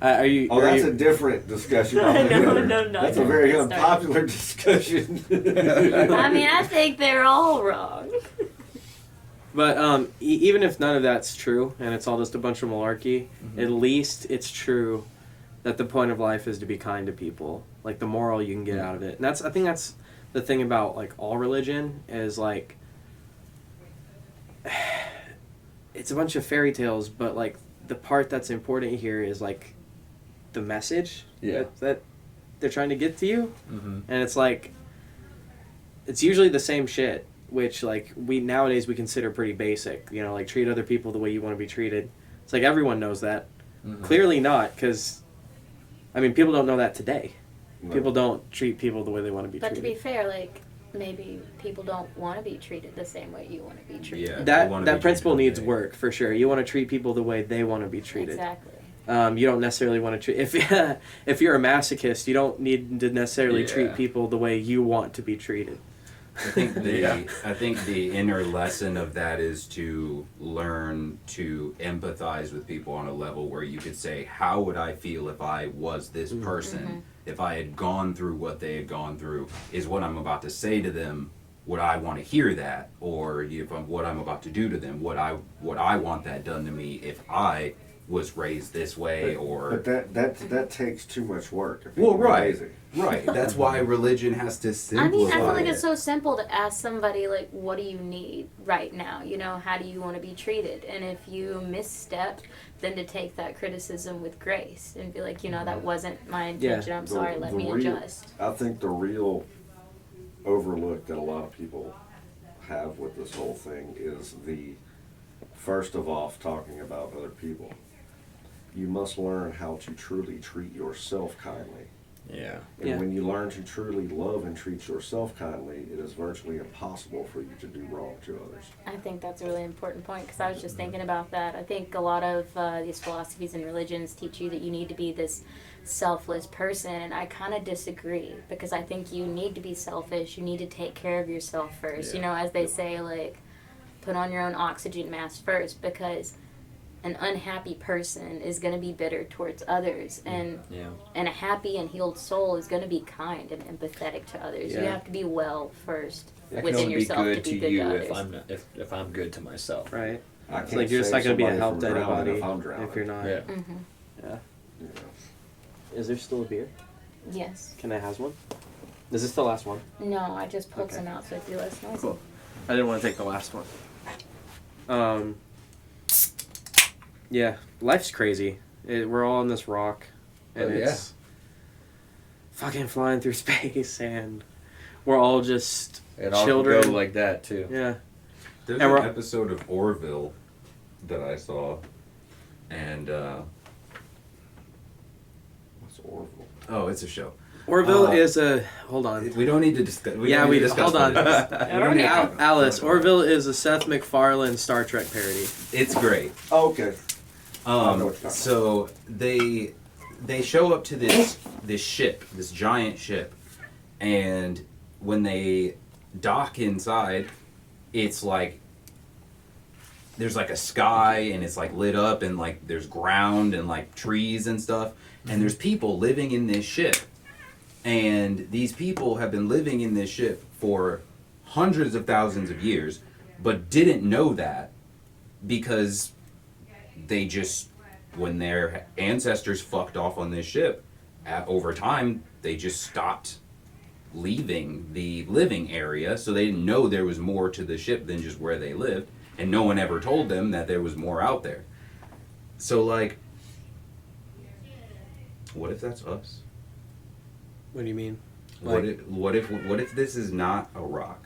Are you? Oh, are that's you, a different discussion. No, no, That's no, a very don't start. unpopular discussion. I mean, I think they're all wrong. But even if none of that's true and it's all just a bunch of malarkey, at least it's true that the point of life is to be kind to people. Like, the moral you can get out of it. And I think that's the thing about, like, all religion is, like, it's a bunch of fairy tales, but, like, the part that's important here is, like, the message that they're trying to get to you. And it's like, it's usually the same shit, which, like, nowadays we consider pretty basic. Like, treat other people the way you want to be treated. It's like, everyone knows that. Clearly not, because, I mean, people don't know that today. No. People don't treat people the way they want to be But to treated. be fair, like, maybe people don't want to be treated the same way you want to be treated. Yeah. They wanna be That principle treated needs okay. work, for sure. You want to treat people the way they want to be treated. Exactly. You don't necessarily want to treat... If you're a masochist, you don't need to necessarily treat people the way you want to be treated. I think the inner lesson of that is to learn to empathize with people on a level where you could say, how would I feel if I was this person? If I had gone through what they had gone through, is what I'm about to say to them, would I want to hear that? Or what I'm about to do to them, would I want that done to me if I was raised this way? But that takes too much work. If Well, you're right. lazy. Right. That's why religion has to I simplify mean, I feel like it. it's so simple to ask somebody, like, what do you need right now? How do you want to be treated? And if you misstep, then to take that criticism with grace and be like, that wasn't my intention. I'm sorry, let me adjust. I think the real overlook that a lot of people have with this whole thing is first of all, talking about other people. You must learn how to truly treat yourself kindly. Yeah. And when you learn to truly love and treat yourself kindly, it is virtually impossible for you to do wrong to others. I think that's a really important point because I was just thinking about that. I think a lot of these philosophies and religions teach you that you need to be this selfless person, and I kind of disagree because I think you need to be selfish. You need to take care of yourself first. As they say, like, put on your own oxygen mask first, because an unhappy person is going to be bitter towards others, and a happy and healed soul is going to be kind and empathetic to others. You have to be well first I can within only be yourself good to be to good you to if others. if I'm good to myself. Right? I It's can't like, you're just not save going to be a somebody help to from drowning anybody if I'm drowning. if you're not. Yeah. Yeah. You know. Is there still a beer? Yes. Can I have one? Is this the last one? No, I just pulled Okay. some out so it'd be less noisy. Cool. I didn't want to take the last one. Yeah, life's crazy. We're all on this rock. and Oh, it's fucking flying through space, and we're all just It all children. could go like that too. Yeah. There's And an we're- episode of Orville that I saw, and What's Orville? oh, it's a show. Orville Uh, is a hold on. We don't need to discuss. Yeah, we hold on. Okay. Alice, Orville is a Seth MacFarlane Star Trek parody. It's great. Oh, okay. I know what you're talking So they show up to this ship, this giant ship, and when they dock inside, it's like there's like a sky and it's like lit up and like there's ground and like trees and stuff, and there's people living in this ship, and these people have been living in this ship for hundreds of thousands of years, but didn't know that because they just, when their ancestors fucked off on this ship, over time they just stopped leaving the living area, so they didn't know there was more to the ship than just where they lived, and no one ever told them that there was more out there. So like, what if that's us? What do you mean? What if this is not a rock?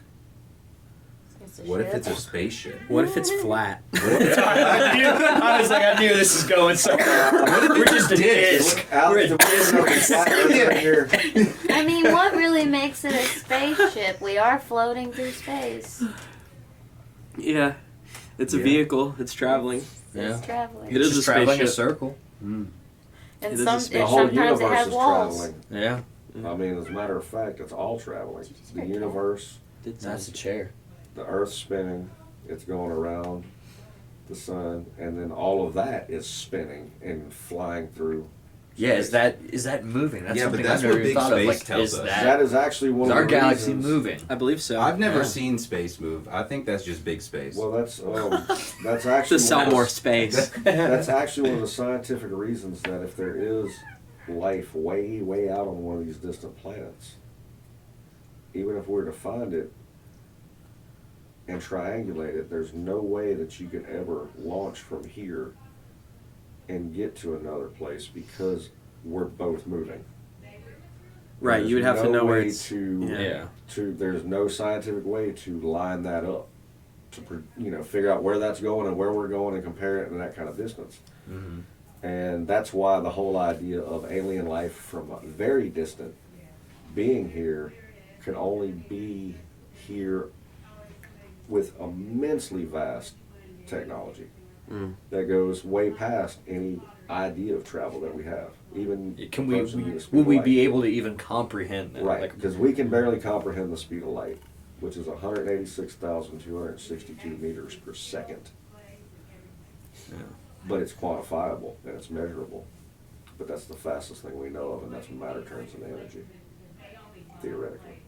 It's a What if ship. it's a spaceship? What if it's flat? I was like, I knew this was going somewhere. We're just a disc. Alex, right here. I mean, what really makes it a spaceship? We are floating through space. Yeah. It's a Yeah. vehicle. It's traveling. Yeah. It's traveling. It is Just a traveling a spaceship. circle. And it is a some, space- The and whole sometimes it universe has is walls. traveling. Yeah. I mean, as a matter of fact, it's all traveling. Just The very universe, That's a chair. the Earth's spinning, it's going around the sun, and then all of that is spinning and flying through. Yeah, space. is that moving? That's Yeah, but something that's I've never what even big thought of. space Like, tells is us. that, That is actually one is of our the galaxy reasons- moving? I believe so. I've never Yeah. seen space move. I think that's just big space. Well, that's actually to sell one of more the- space. That's actually one of the scientific reasons that if there is life way, way out on one of these distant planets, even if we were to find it and triangulate it, there's no way that you could ever launch from here and get to another place because we're both moving. Right, you would have to There's know no where way it's. to, Yeah. there's no scientific way to line that up to figure out where that's going and where we're going and compare it in that kind of distance. Mm-hmm. And that's why the whole idea of alien life from a very distant being here can only be here with immensely vast technology Mm. that goes way past any idea of travel that we have. Even Can we? approaching the speed Will of we light. be able to even comprehend that? Right, Like, because we can barely comprehend the speed of light, which is 186,262 meters per second. Yeah. But it's quantifiable and it's measurable. But that's the fastest thing we know of, and that's when matter turns into energy, theoretically.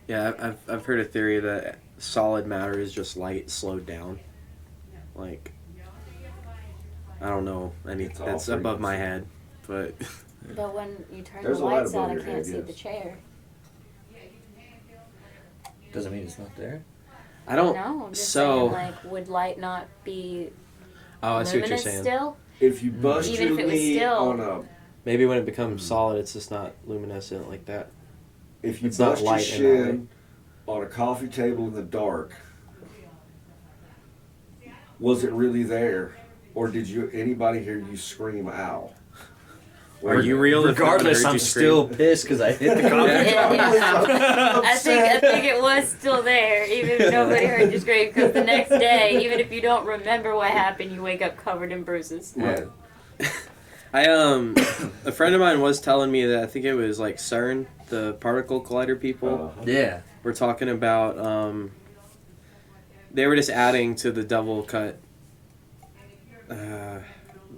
Yeah, I've heard a theory that solid matter is just light slowed down. Like, I don't know any. It's all That's above my frequency. head, but But when you turn There's the a light lights out, above I your can't head, see yes. the chair. doesn't mean it's not there. I don't. No, I'm just so- saying, like, would light not be Oh, I see what you're luminous saying. still? If you bust Even your if it was knee still- on a, Maybe when it becomes solid, it's just not luminescent like that. if you It's not bust your light in that shin on a coffee table in the dark, was it really there, or did anybody hear you scream "ow"? Are you real? If no one Regardless, heard I'm you still scream? pissed because I hit the coffee. Yeah. I think it was still there, even if nobody heard you scream. Because the next day, even if you don't remember what happened, you wake up covered in bruises. Right. A friend of mine was telling me that I think it was like CERN, the particle collider people, Yeah. were talking about. They were just adding to the double cut.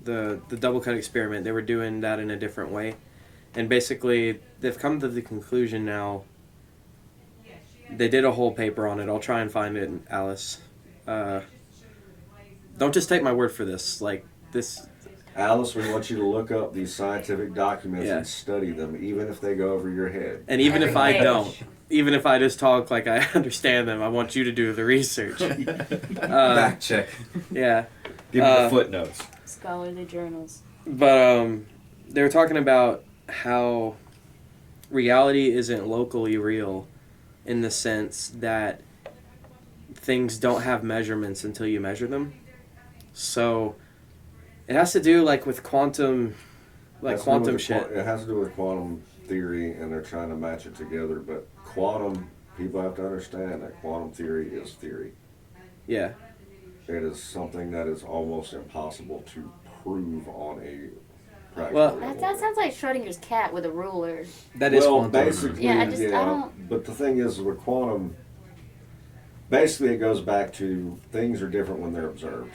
The double cut experiment. They were doing that in a different way, and basically they've come to the conclusion now. They did a whole paper on it. I'll try and find it, Alice. Don't just take my word for this. Like this. Alice, we want you to look up these scientific documents Yeah. and study them, even if they go over your head. And even if I Every don't, even if I just talk like I understand them, I want you to do the research. Back check. Yeah. Give me Uh, the footnotes. scholarly journals. But they were talking about how reality isn't locally real in the sense that things don't have measurements until you measure them. So it has to do like with quantum, like Has to do with quantum the shit. It has to do with quantum theory, and they're trying to match it together. But quantum, people have to understand that quantum theory is theory. Yeah. It is something that is almost impossible to prove on a practical Well, level. That sounds like Schrodinger's cat with a ruler. That is well, quantum. basically, Yeah, I don't- But the thing is, with quantum, basically, it goes back to things are different when they're observed.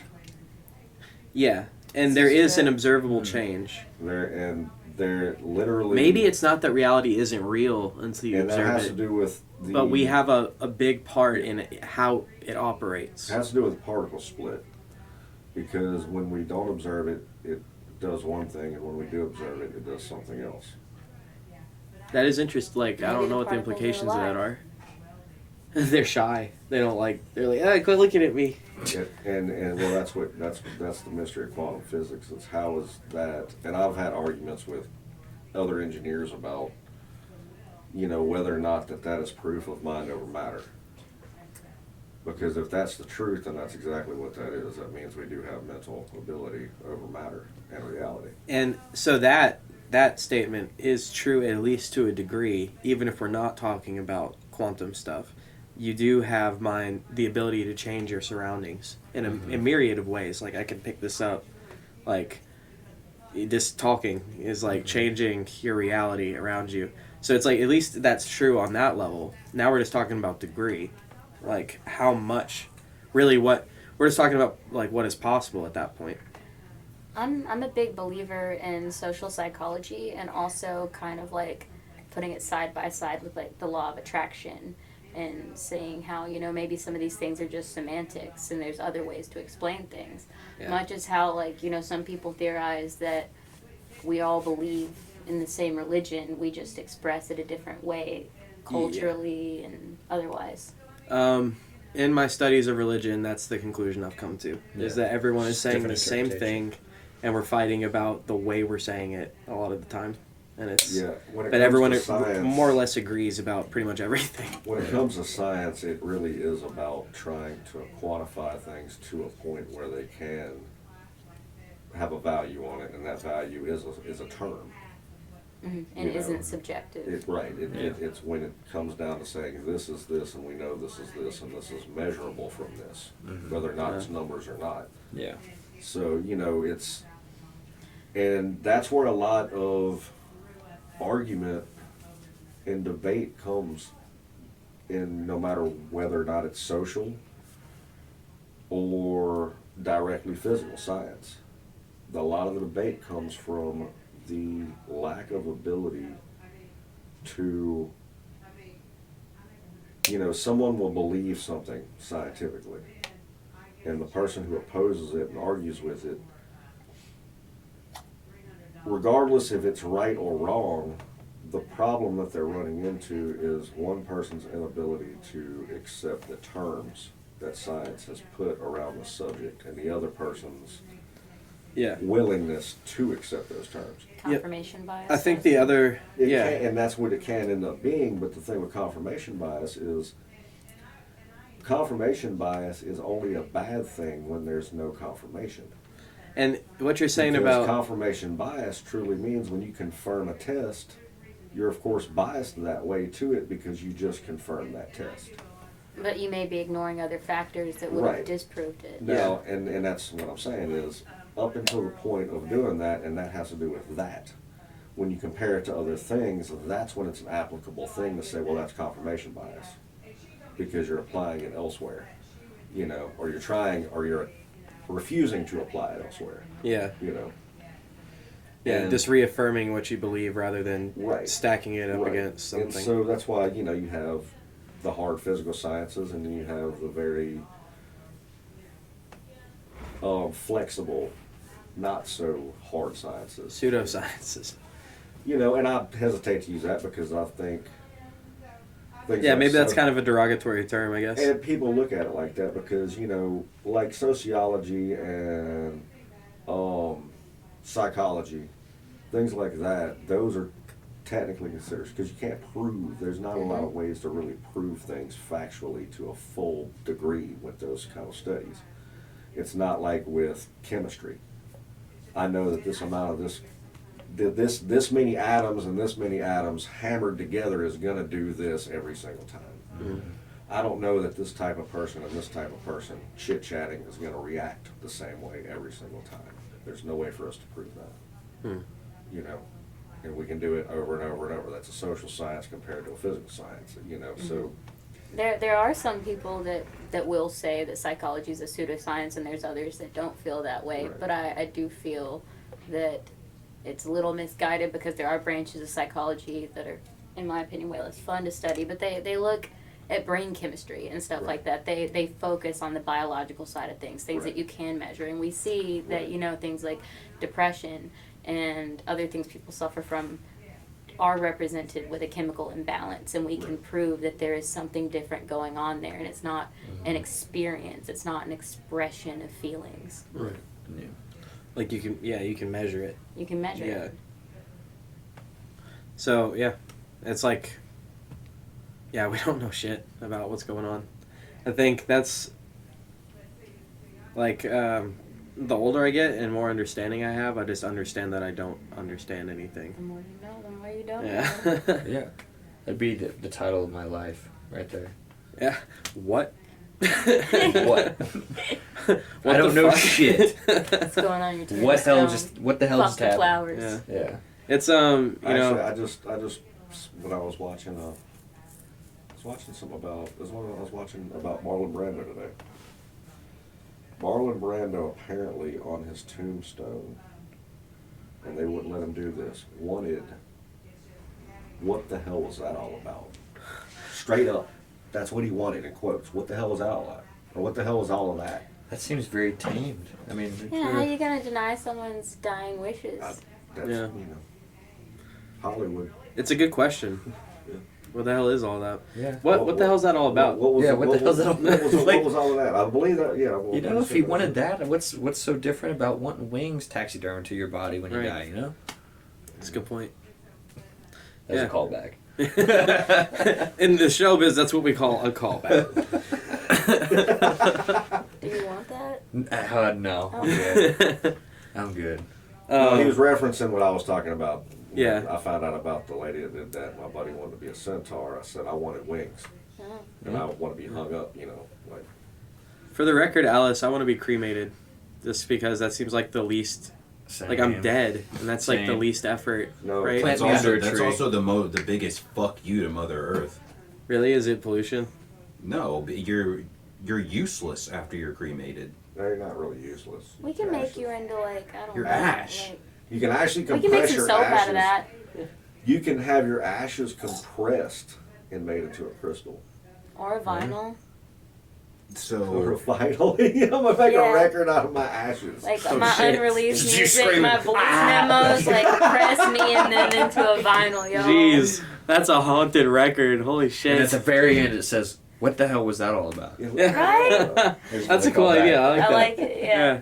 Yeah. And This there is is true. an observable change. They're literally. Maybe it's not that reality isn't real until you and that observe has it. to do with the. But we have a big part in it, how it operates. It has to do with the particle split, because when we don't observe it, it does one thing, and when we do observe it, it does something else. That is interesting. Like, I Maybe don't the know what the particles are implications of that alive. are. They're shy. They don't like. They're like, hey, quit looking at me. And well, that's the mystery of quantum physics. It's how is that? And I've had arguments with other engineers about, whether or not that is proof of mind over matter. Because if that's the truth, then that's exactly what that is. That means we do have mental ability over matter and reality. And so that statement is true at least to a degree, even if we're not talking about quantum stuff. You do have the ability to change your surroundings in a myriad of ways. Like, I can pick this up, like, just talking is like changing your reality around you. So it's like, at least that's true on that level. Now we're just talking about degree. Like, how much, really we're just talking about, like, what is possible at that point. I'm a big believer in social psychology, and also kind of like putting it side by side with like the law of attraction, and saying how, maybe some of these things are just semantics and there's other ways to explain things. Yeah. Not just how, like, some people theorize that we all believe in the same religion, we just express it a different way, culturally and otherwise. In my studies of religion, that's the conclusion I've come to, is that everyone is saying the Different same interpretation. thing, and we're fighting about the way we're saying it a lot of the time. And it's... Yeah. When it But comes everyone to science, more or less agrees about pretty much everything. When it comes to science, it really is about trying to quantify things to a point where they can have a value on it, and that value is a term. And You know, isn't subjective. It's when it comes down to saying this is this, and we know this is this, and this is measurable from this, whether or not it's numbers or not. Yeah. So, and that's where a lot of argument and debate comes in, no matter whether or not it's social or directly physical science. A lot of the debate comes from the lack of ability to, someone will believe something scientifically, and the person who opposes it and argues with it, regardless if it's right or wrong, the problem that they're running into is one person's inability to accept the terms that science has put around the subject, and the other person's willingness to accept those terms. Confirmation bias. I think the other... Can, and that's what it can end up being, but the thing with confirmation bias is only a bad thing when there's no confirmation. And what you're saying Because about... confirmation bias truly means when you confirm a test, you're of course biased that way to it because you just confirmed that test. But you may be ignoring other factors that would have disproved it. Now, and that's what I'm saying is, up until the point of doing that, and that has to do with that. When you compare it to other things, that's when it's an applicable thing to say, well, that's confirmation bias. Because you're applying it elsewhere. Or you're refusing to apply it elsewhere. Yeah. Yeah, And- just reaffirming what you believe rather than Right. stacking it up against something. And so that's why, you have the hard physical sciences, and then you have the very flexible, not so hard sciences. Pseudosciences. And I hesitate to use that because I think things Yeah, like maybe that's kind of a derogatory term, I guess. And people look at it like that because, like sociology and psychology, things like that, those are technically considered, because you can't prove, there's not a lot of ways to really prove things factually to a full degree with those kind of studies. It's not like with chemistry. I know that this amount of this many atoms and this many atoms hammered together is going to do this every single time. Mm-hmm. I don't know that this type of person and this type of person chit-chatting is going to react the same way every single time. There's no way for us to prove that. You know, and we can do it over and over and over. That's a social science compared to a physical science, you know, so. There are some people that will say that psychology is a pseudoscience, and there's others that don't feel that way. Right. But I do feel that it's a little misguided, because there are branches of psychology that are, in my opinion, way less fun to study. But they look at brain chemistry and stuff like that. They focus on the biological side of things that you can measure. And we see that, you know, things like depression and other things people suffer from are represented with a chemical imbalance, and we can prove that there is something different going on there, and it's not an experience, it's not an expression of feelings. Right. Yeah. Like you can measure it. You can measure it. So yeah, it's like, yeah, we don't know shit about what's going on. I think that's like the older I get and more understanding I have, I just understand that I don't understand anything. The more you know, the more you don't know. Yeah. Yeah. That'd be the title of my life right there. Yeah. What? What? What I don't the know fuck? shit. What's going on in your tombstone? What the hell Fuck just the happened? flowers. Yeah. Yeah. It's you know. Actually, I just when I was watching some about, there's one I was watching about Marlon Brando today. Marlon Brando apparently on his tombstone, and they wouldn't let him do this, wanted, what the hell was that all about? Straight up. That's what he wanted in quotes. What the hell was that all about? Or what the hell was all of that? That seems very tamed. I mean, Yeah, how are you gonna deny someone's dying wishes? That's, Yeah. you know, Hollywood. It's a good question. Yeah. What the hell is all that? yeah. What the hell's that all about? What was Yeah, it- what the hell's that all what was, about? what was all of that? I believe that, yeah. Well, You know, if he wanted that, what's so different about wanting wings taxidermed to your body when you Right. die? You know, That's a good point. that's Yeah. a callback. In the showbiz, that's what we call a callback. Do you want that? No, Oh. I'm good. I'm good. No, he was referencing what I was talking about. Yeah. I found out about the lady that did that. My buddy wanted to be a centaur. I said I wanted wings, Oh. and I want to be hung up. You know, like. For the record, Alice, I want to be cremated, just because that seems like the least. Like I'm Same. dead, and that's like the Same. least effort. No, right? Plant That's me under also, a that's tree. also the biggest fuck you to Mother Earth. Really, is it pollution? No, but you're useless after you're cremated. They're not really useless. We can make you into like, I don't Your know. ash. Like, You can actually we can compress make some your soap ashes. out of that. You can have your ashes compressed and made into a crystal. Or a vinyl. Or So finally, I'm gonna make Yeah. a record out of my ashes. Like Oh, my shit. unreleased Just you music, screaming, my voice "Ah!" memos, like press me and then into a vinyl, yo. Jeez, that's a haunted record. Holy And shit! at the very end, it says, "What the hell was that all about?" Yeah. Right? That's a cool idea. I like I that. like it, yeah.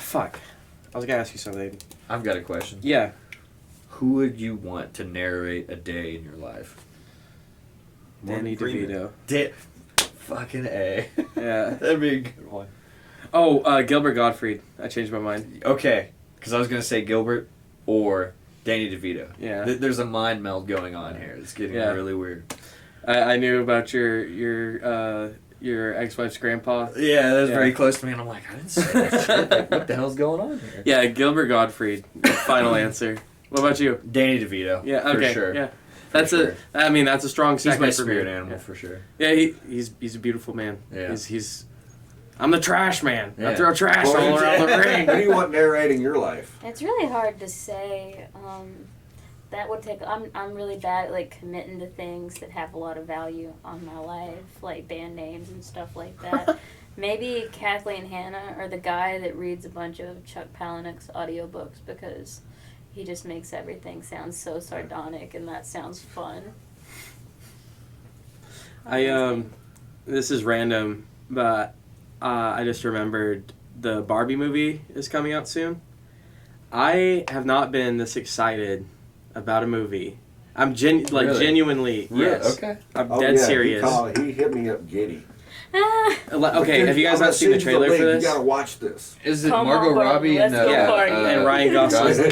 Fuck. I was gonna ask you something. I've got a question. Yeah. Who would you want to narrate a day in your life? Danny Freeman. DeVito. Fucking A. Yeah. That'd be a good one. Oh, Gilbert Gottfried. I changed my mind. Okay, because I was gonna say Gilbert or Danny DeVito. Yeah. There's a mind meld going on here. It's getting Yeah. really weird. I knew about your ex-wife's grandpa. Yeah, that was Yeah. very close to me, and I'm like, I didn't say that shit. Like, what the hell's going on here? Yeah, Gilbert Gottfried. Final answer. What about you? Danny DeVito. Yeah. for Okay. sure. Yeah. That's sure. I mean, that's a strong He's second my for me. spirit animal Yeah. for sure. Yeah, he's a beautiful man. Yeah. He's I'm the trash man. I Yeah. throw trash all around the ring. What do you want narrating your life? It's really hard to say. That would take. I'm really bad at like committing to things that have a lot of value on my life, like band names and stuff like that. Maybe Kathleen Hanna or the guy that reads a bunch of Chuck Palahniuk's audiobooks, because he just makes everything sound so sardonic, and that sounds fun. this is random, but I just remembered the Barbie movie is coming out soon. I have not been this excited about a movie. I'm Really? genuinely, yes. Okay. I'm Oh, dead yeah, serious. He hit me up giddy. Okay, have you guys I'm not seen the gonna send you trailer for link. this? You gotta watch this. Is it Come Margot on, Barbie, Robbie let's and go party. And Ryan Gosling.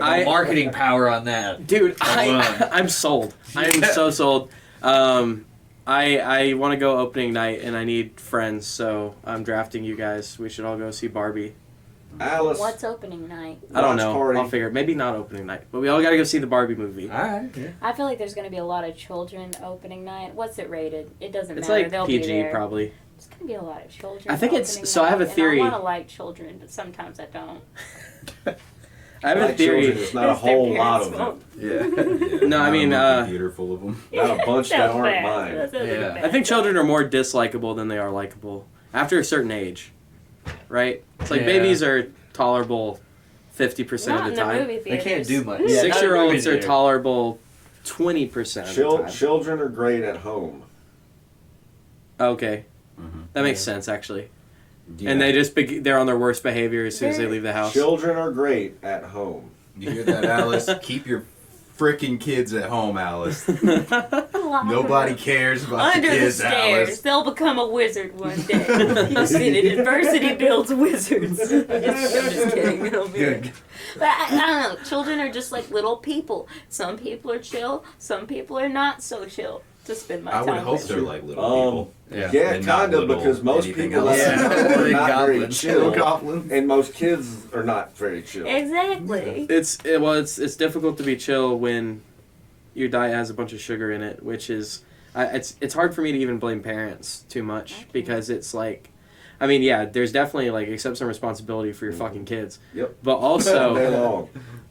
Yeah. Marketing power on that. Dude, Come on. I'm sold. I am so sold. I want to go opening night, and I need friends, so I'm drafting you guys. We should all go see Barbie. Alice. What's opening night? I don't Watch know. party. I'll figure. Maybe not opening night, but we all got to go see the Barbie movie. All right. Yeah. I feel like there's going to be a lot of children opening night. What's it rated? It doesn't It's matter. like They'll be PG there. probably. There's going to be a lot of children. I think it's- opening so I have a night, theory. And I want to like children, but sometimes I don't. I have a Like children, theory. It's not a Because their whole lot parents of them. won't. Yeah. No, I mean, computer full of them. Not a bunch that Sounds aren't bad. mine. That sounds like a Yeah. bad I think joke. children are more dislikable than they are likable after a certain age, right? It's like Yeah. babies are tolerable 50% Not of in the the time. movie They theaters. can't do much. 6-year-olds are movie tolerable 20% of the time. Children are great at home. Okay, Mhm. that makes sense actually. And they just they're on their worst behavior as soon as they leave the house. Children are great at home. You hear that, Alice? Keep your freaking kids at home, Alice. Nobody cares about Under the the kids, stairs, Alice. they'll become a wizard one day. You've seen it. Adversity builds wizards. I'm just kidding. It'll be Good. But I don't know. Children are just like little people. Some people are chill. Some people are not so chill to spend my I time would hope with. they're like little people. Yeah, And not kind of, little because most anything people else. that I know are Little not very goblins. chill, Goblins. and most kids are not very chill. Exactly. It's difficult to be chill when your diet has a bunch of sugar in it, which is it's hard for me to even blame parents too much because it's like, I mean, yeah, there's definitely like accept some responsibility for your fucking kids. Yep. But All day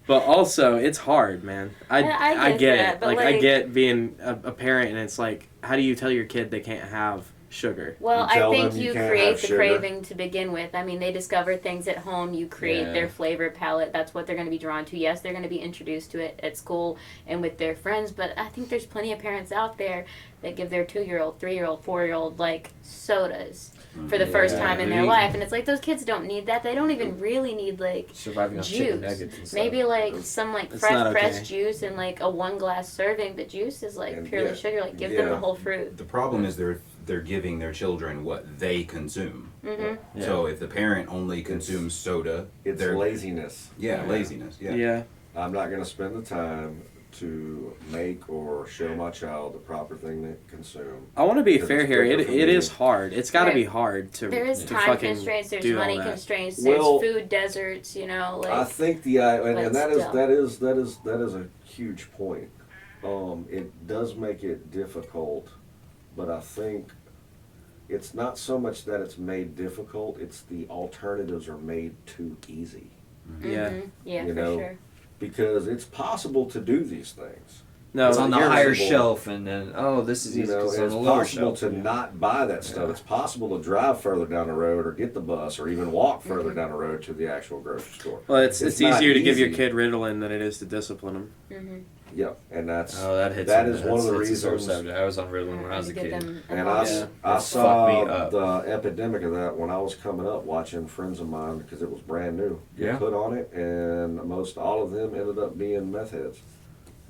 also, long. it's hard, man. I I get get that, it. but, Like I like- get being a parent, and it's like, how do you tell your kid they can't have sugar? Well, You I tell think them you you can't create have the sugar. craving to begin with. I mean, they discover things at home. You create Yeah. their flavor palette. That's what they're going to be drawn to. Yes, they're going to be introduced to it at school and with their friends, but I think there's plenty of parents out there that give their 2-year-old, 3-year-old, 4-year-old, like, sodas for the first Yeah, time in they're their eating- life. And it's like, those kids don't need that. They don't even really need, like, Surviving on chicken juice. nuggets and stuff. maybe, like, some, like, It's fresh not okay. pressed juice and, like, a 1-glass serving. But juice is, like, And purely yeah, sugar. Like, give them the yeah. whole fruit. The problem is they're giving their children what they consume. Mm-hmm. So if the parent only consumes soda, It's they're laziness. laziness. Yeah. Yeah. I'm not going to spend the time to make or show my child the proper thing to consume. I want to be Because fair it's here. quicker It for is me. hard. It's got to There- be hard to There is to time fucking constraints. There's do all money that. constraints. Well- There's food deserts. You know, like I think and but that is still. that is a huge point. It does make it difficult, but I think it's not so much that it's made difficult, it's the alternatives are made too easy. Yeah. yeah, You for know, sure. Because it's possible to do these things. No, It's on the you're- higher reasonable. shelf, and then this is You easy know, because and it's it's on the lower possible shelf. to not buy that stuff. Yeah. It's possible to drive further down the road or get the bus or even walk further Mm-hmm. down the road to the actual grocery store. Well, it's It's not easier to give your easy. kid Ritalin than it is to discipline them. Mm-hmm. Yep, and that's Oh, that hits. that me. is one of the That's a sore reasons. subject. I was on Ritalin when I was a kid. And Yeah. I It's saw fucked me up. the epidemic of that when I was coming up watching friends of mine because it was brand new. Get Yeah. put on it, and most all of them ended up being meth heads.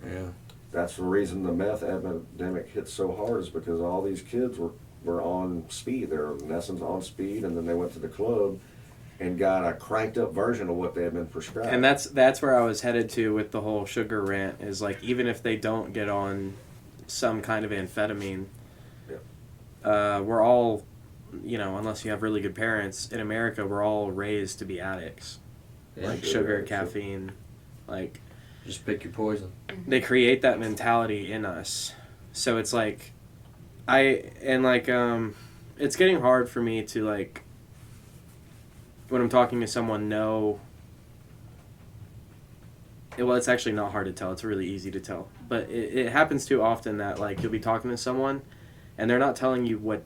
Yeah. That's the reason the meth epidemic hit so hard is because all these kids were on speed. They were in essence on speed, and then they went to the club and got a cranked up version of what they had been prescribed. And that's where I was headed to with the whole sugar rant. Is like even if they don't get on some kind of amphetamine, we're all, unless you have really good parents in America, we're all raised to be addicts. Yeah. Like Sure, sugar, yeah, sure. caffeine, like. Just pick your poison. They create that mentality in us. So it's like it's getting hard for me to like when I'm talking to someone it's actually not hard to tell. It's really easy to tell. But it happens too often that like you'll be talking to someone and they're not telling you what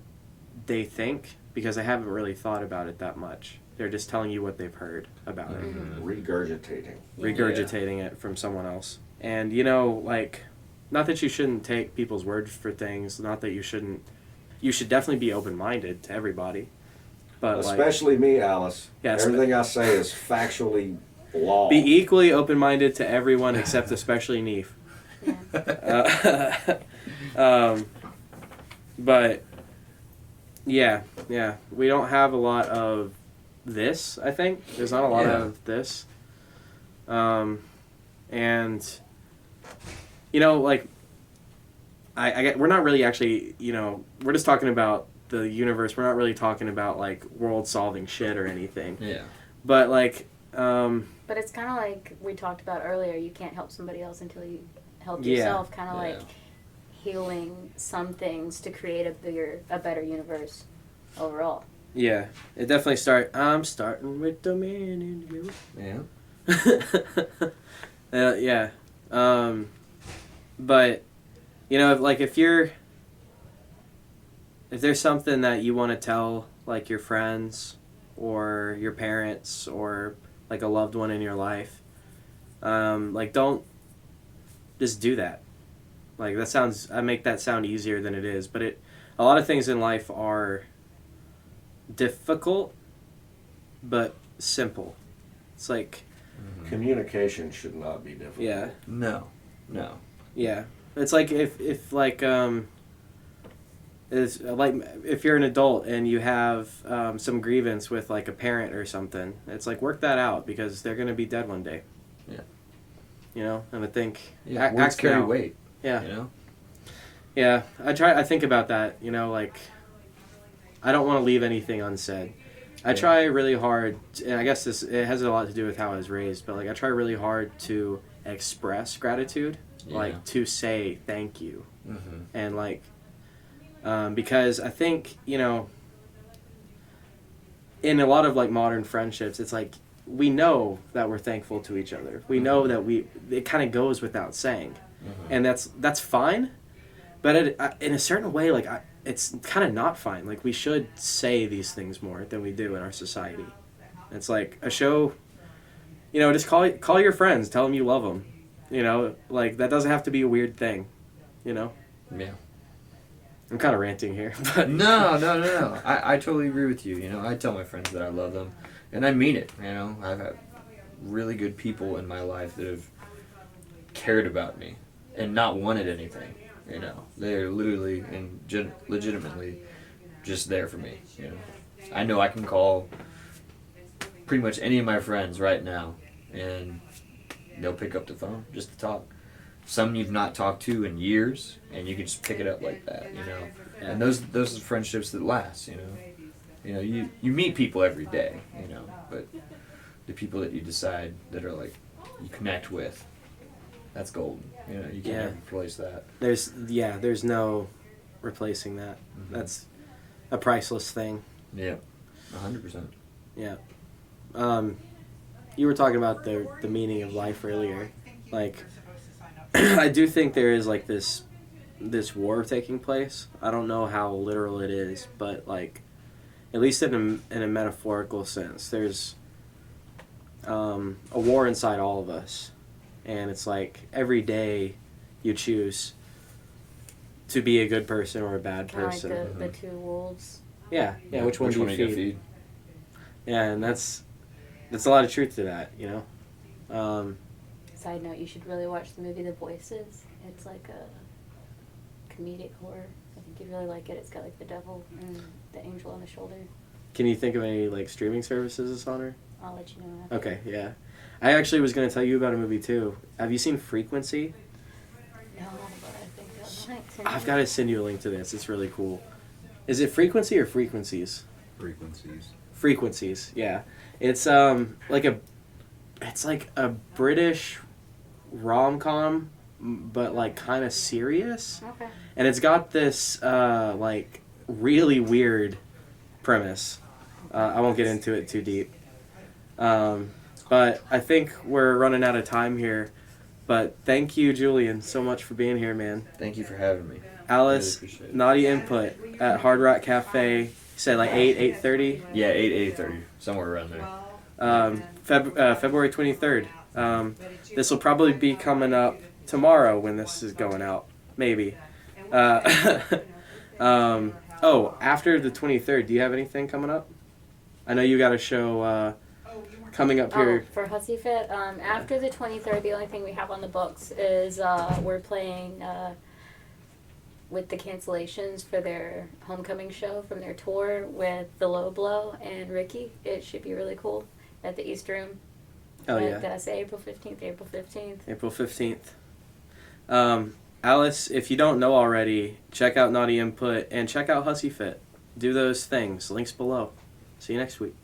they think because they haven't really thought about it that much. They're just telling you what they've heard about it. regurgitating. Regurgitating it from someone else. And not that you shouldn't take people's word for things. Not that you shouldn't. You should definitely be open-minded to everybody. But especially me, Alice. Yeah, everything I say is factually law. Be equally open-minded to everyone except especially Neef. But yeah, we don't have a lot of this. I think there's not a lot of this, and like I get we're not really actually we're just talking about the universe. We're not really talking about like world-solving shit or anything. Yeah. But like. But it's kind of like we talked about earlier. You can't help somebody else until you help yourself. Kind of like healing some things to create a better universe overall. Yeah, it definitely I'm starting with the man in you. Yeah. Yeah. But if there's something that you want to tell like your friends or your parents or like a loved one in your life, don't just do that. Like I make that sound easier than it is, but a lot of things in life are difficult, but simple. It's like communication should not be difficult. Yeah. No. Yeah, it's like if it's like if you're an adult and you have some grievance with like a parent or something, it's like work that out because they're gonna be dead one day. Yeah. And I think words carry weight. Yeah. Yeah, I think about that. Like I don't want to leave anything unsaid. I try really hard, and I guess it has a lot to do with how I was raised. But like I try really hard to express gratitude, like to say thank you, and like. Because I think, in a lot of like modern friendships, it's like we know that we're thankful to each other. We know that it kind of goes without saying, and that's fine. But in a certain way, like it's kind of not fine. Like we should say these things more than we do in our society. It's like a show. Just call your friends, tell them you love them. Like that doesn't have to be a weird thing. Yeah. I'm kind of ranting here, but No. I totally agree with you. I tell my friends that I love them, and I mean it. I've had really good people in my life that have cared about me and not wanted anything. They're literally and legitimately just there for me. I know I can call pretty much any of my friends right now, and they'll pick up the phone just to talk. Some you've not talked to in years, and you can just pick it up like that, And those are friendships that last, You meet people every day, but the people that you decide that are like you connect with, that's golden. You can't ever replace that. There's no replacing that. That's a priceless thing. Yeah, 100%. Yeah. You were talking about the meaning of life earlier, like. I do think there is like this war taking place. I don't know how literal it is, but like at least in a metaphorical sense, there's a war inside all of us, and it's like every day you choose to be a good person or a bad person. Like the two wolves. Yeah. Which one do you feed? feed? Yeah, and that's a lot of truth to that, Side note, you should really watch the movie The Voices. It's like a comedic horror. I think you'd really like it. It's got like the devil and the angel on the shoulder. Can you think of any like streaming services it's on? I'll let you know after. Okay, yeah. I actually was going to tell you about a movie too. Have you seen Frequency? No, but I think I've got to send you a link to this. It's really cool. Is it Frequency or Frequencies? Frequencies, yeah. It's like a British rom-com, but like kind of serious. Okay. And it's got this like really weird premise. I won't get into it too deep. But I think we're running out of time here. But thank you, Julian, so much for being here, man. Thank you for having me. Alice, really Naughty Input at Hard Rock Cafe. You said like 8:30? Yeah, 8:30, somewhere around there. February 23rd. This will probably be coming up tomorrow when this is going out, maybe. After the 23rd, do you have anything coming up? I know you got a show coming up here. For Hussy Fit, after the 23rd, the only thing we have on the books is we're playing with the cancellations for their homecoming show from their tour with the Low Blow and Ricky. It should be really cool at the East Room. Hell yeah. Did I say April 15th? April 15th. April 15th. Alice, if you don't know already, check out Naughty Input and check out Hussy Fit. Do those things. Links below. See you next week.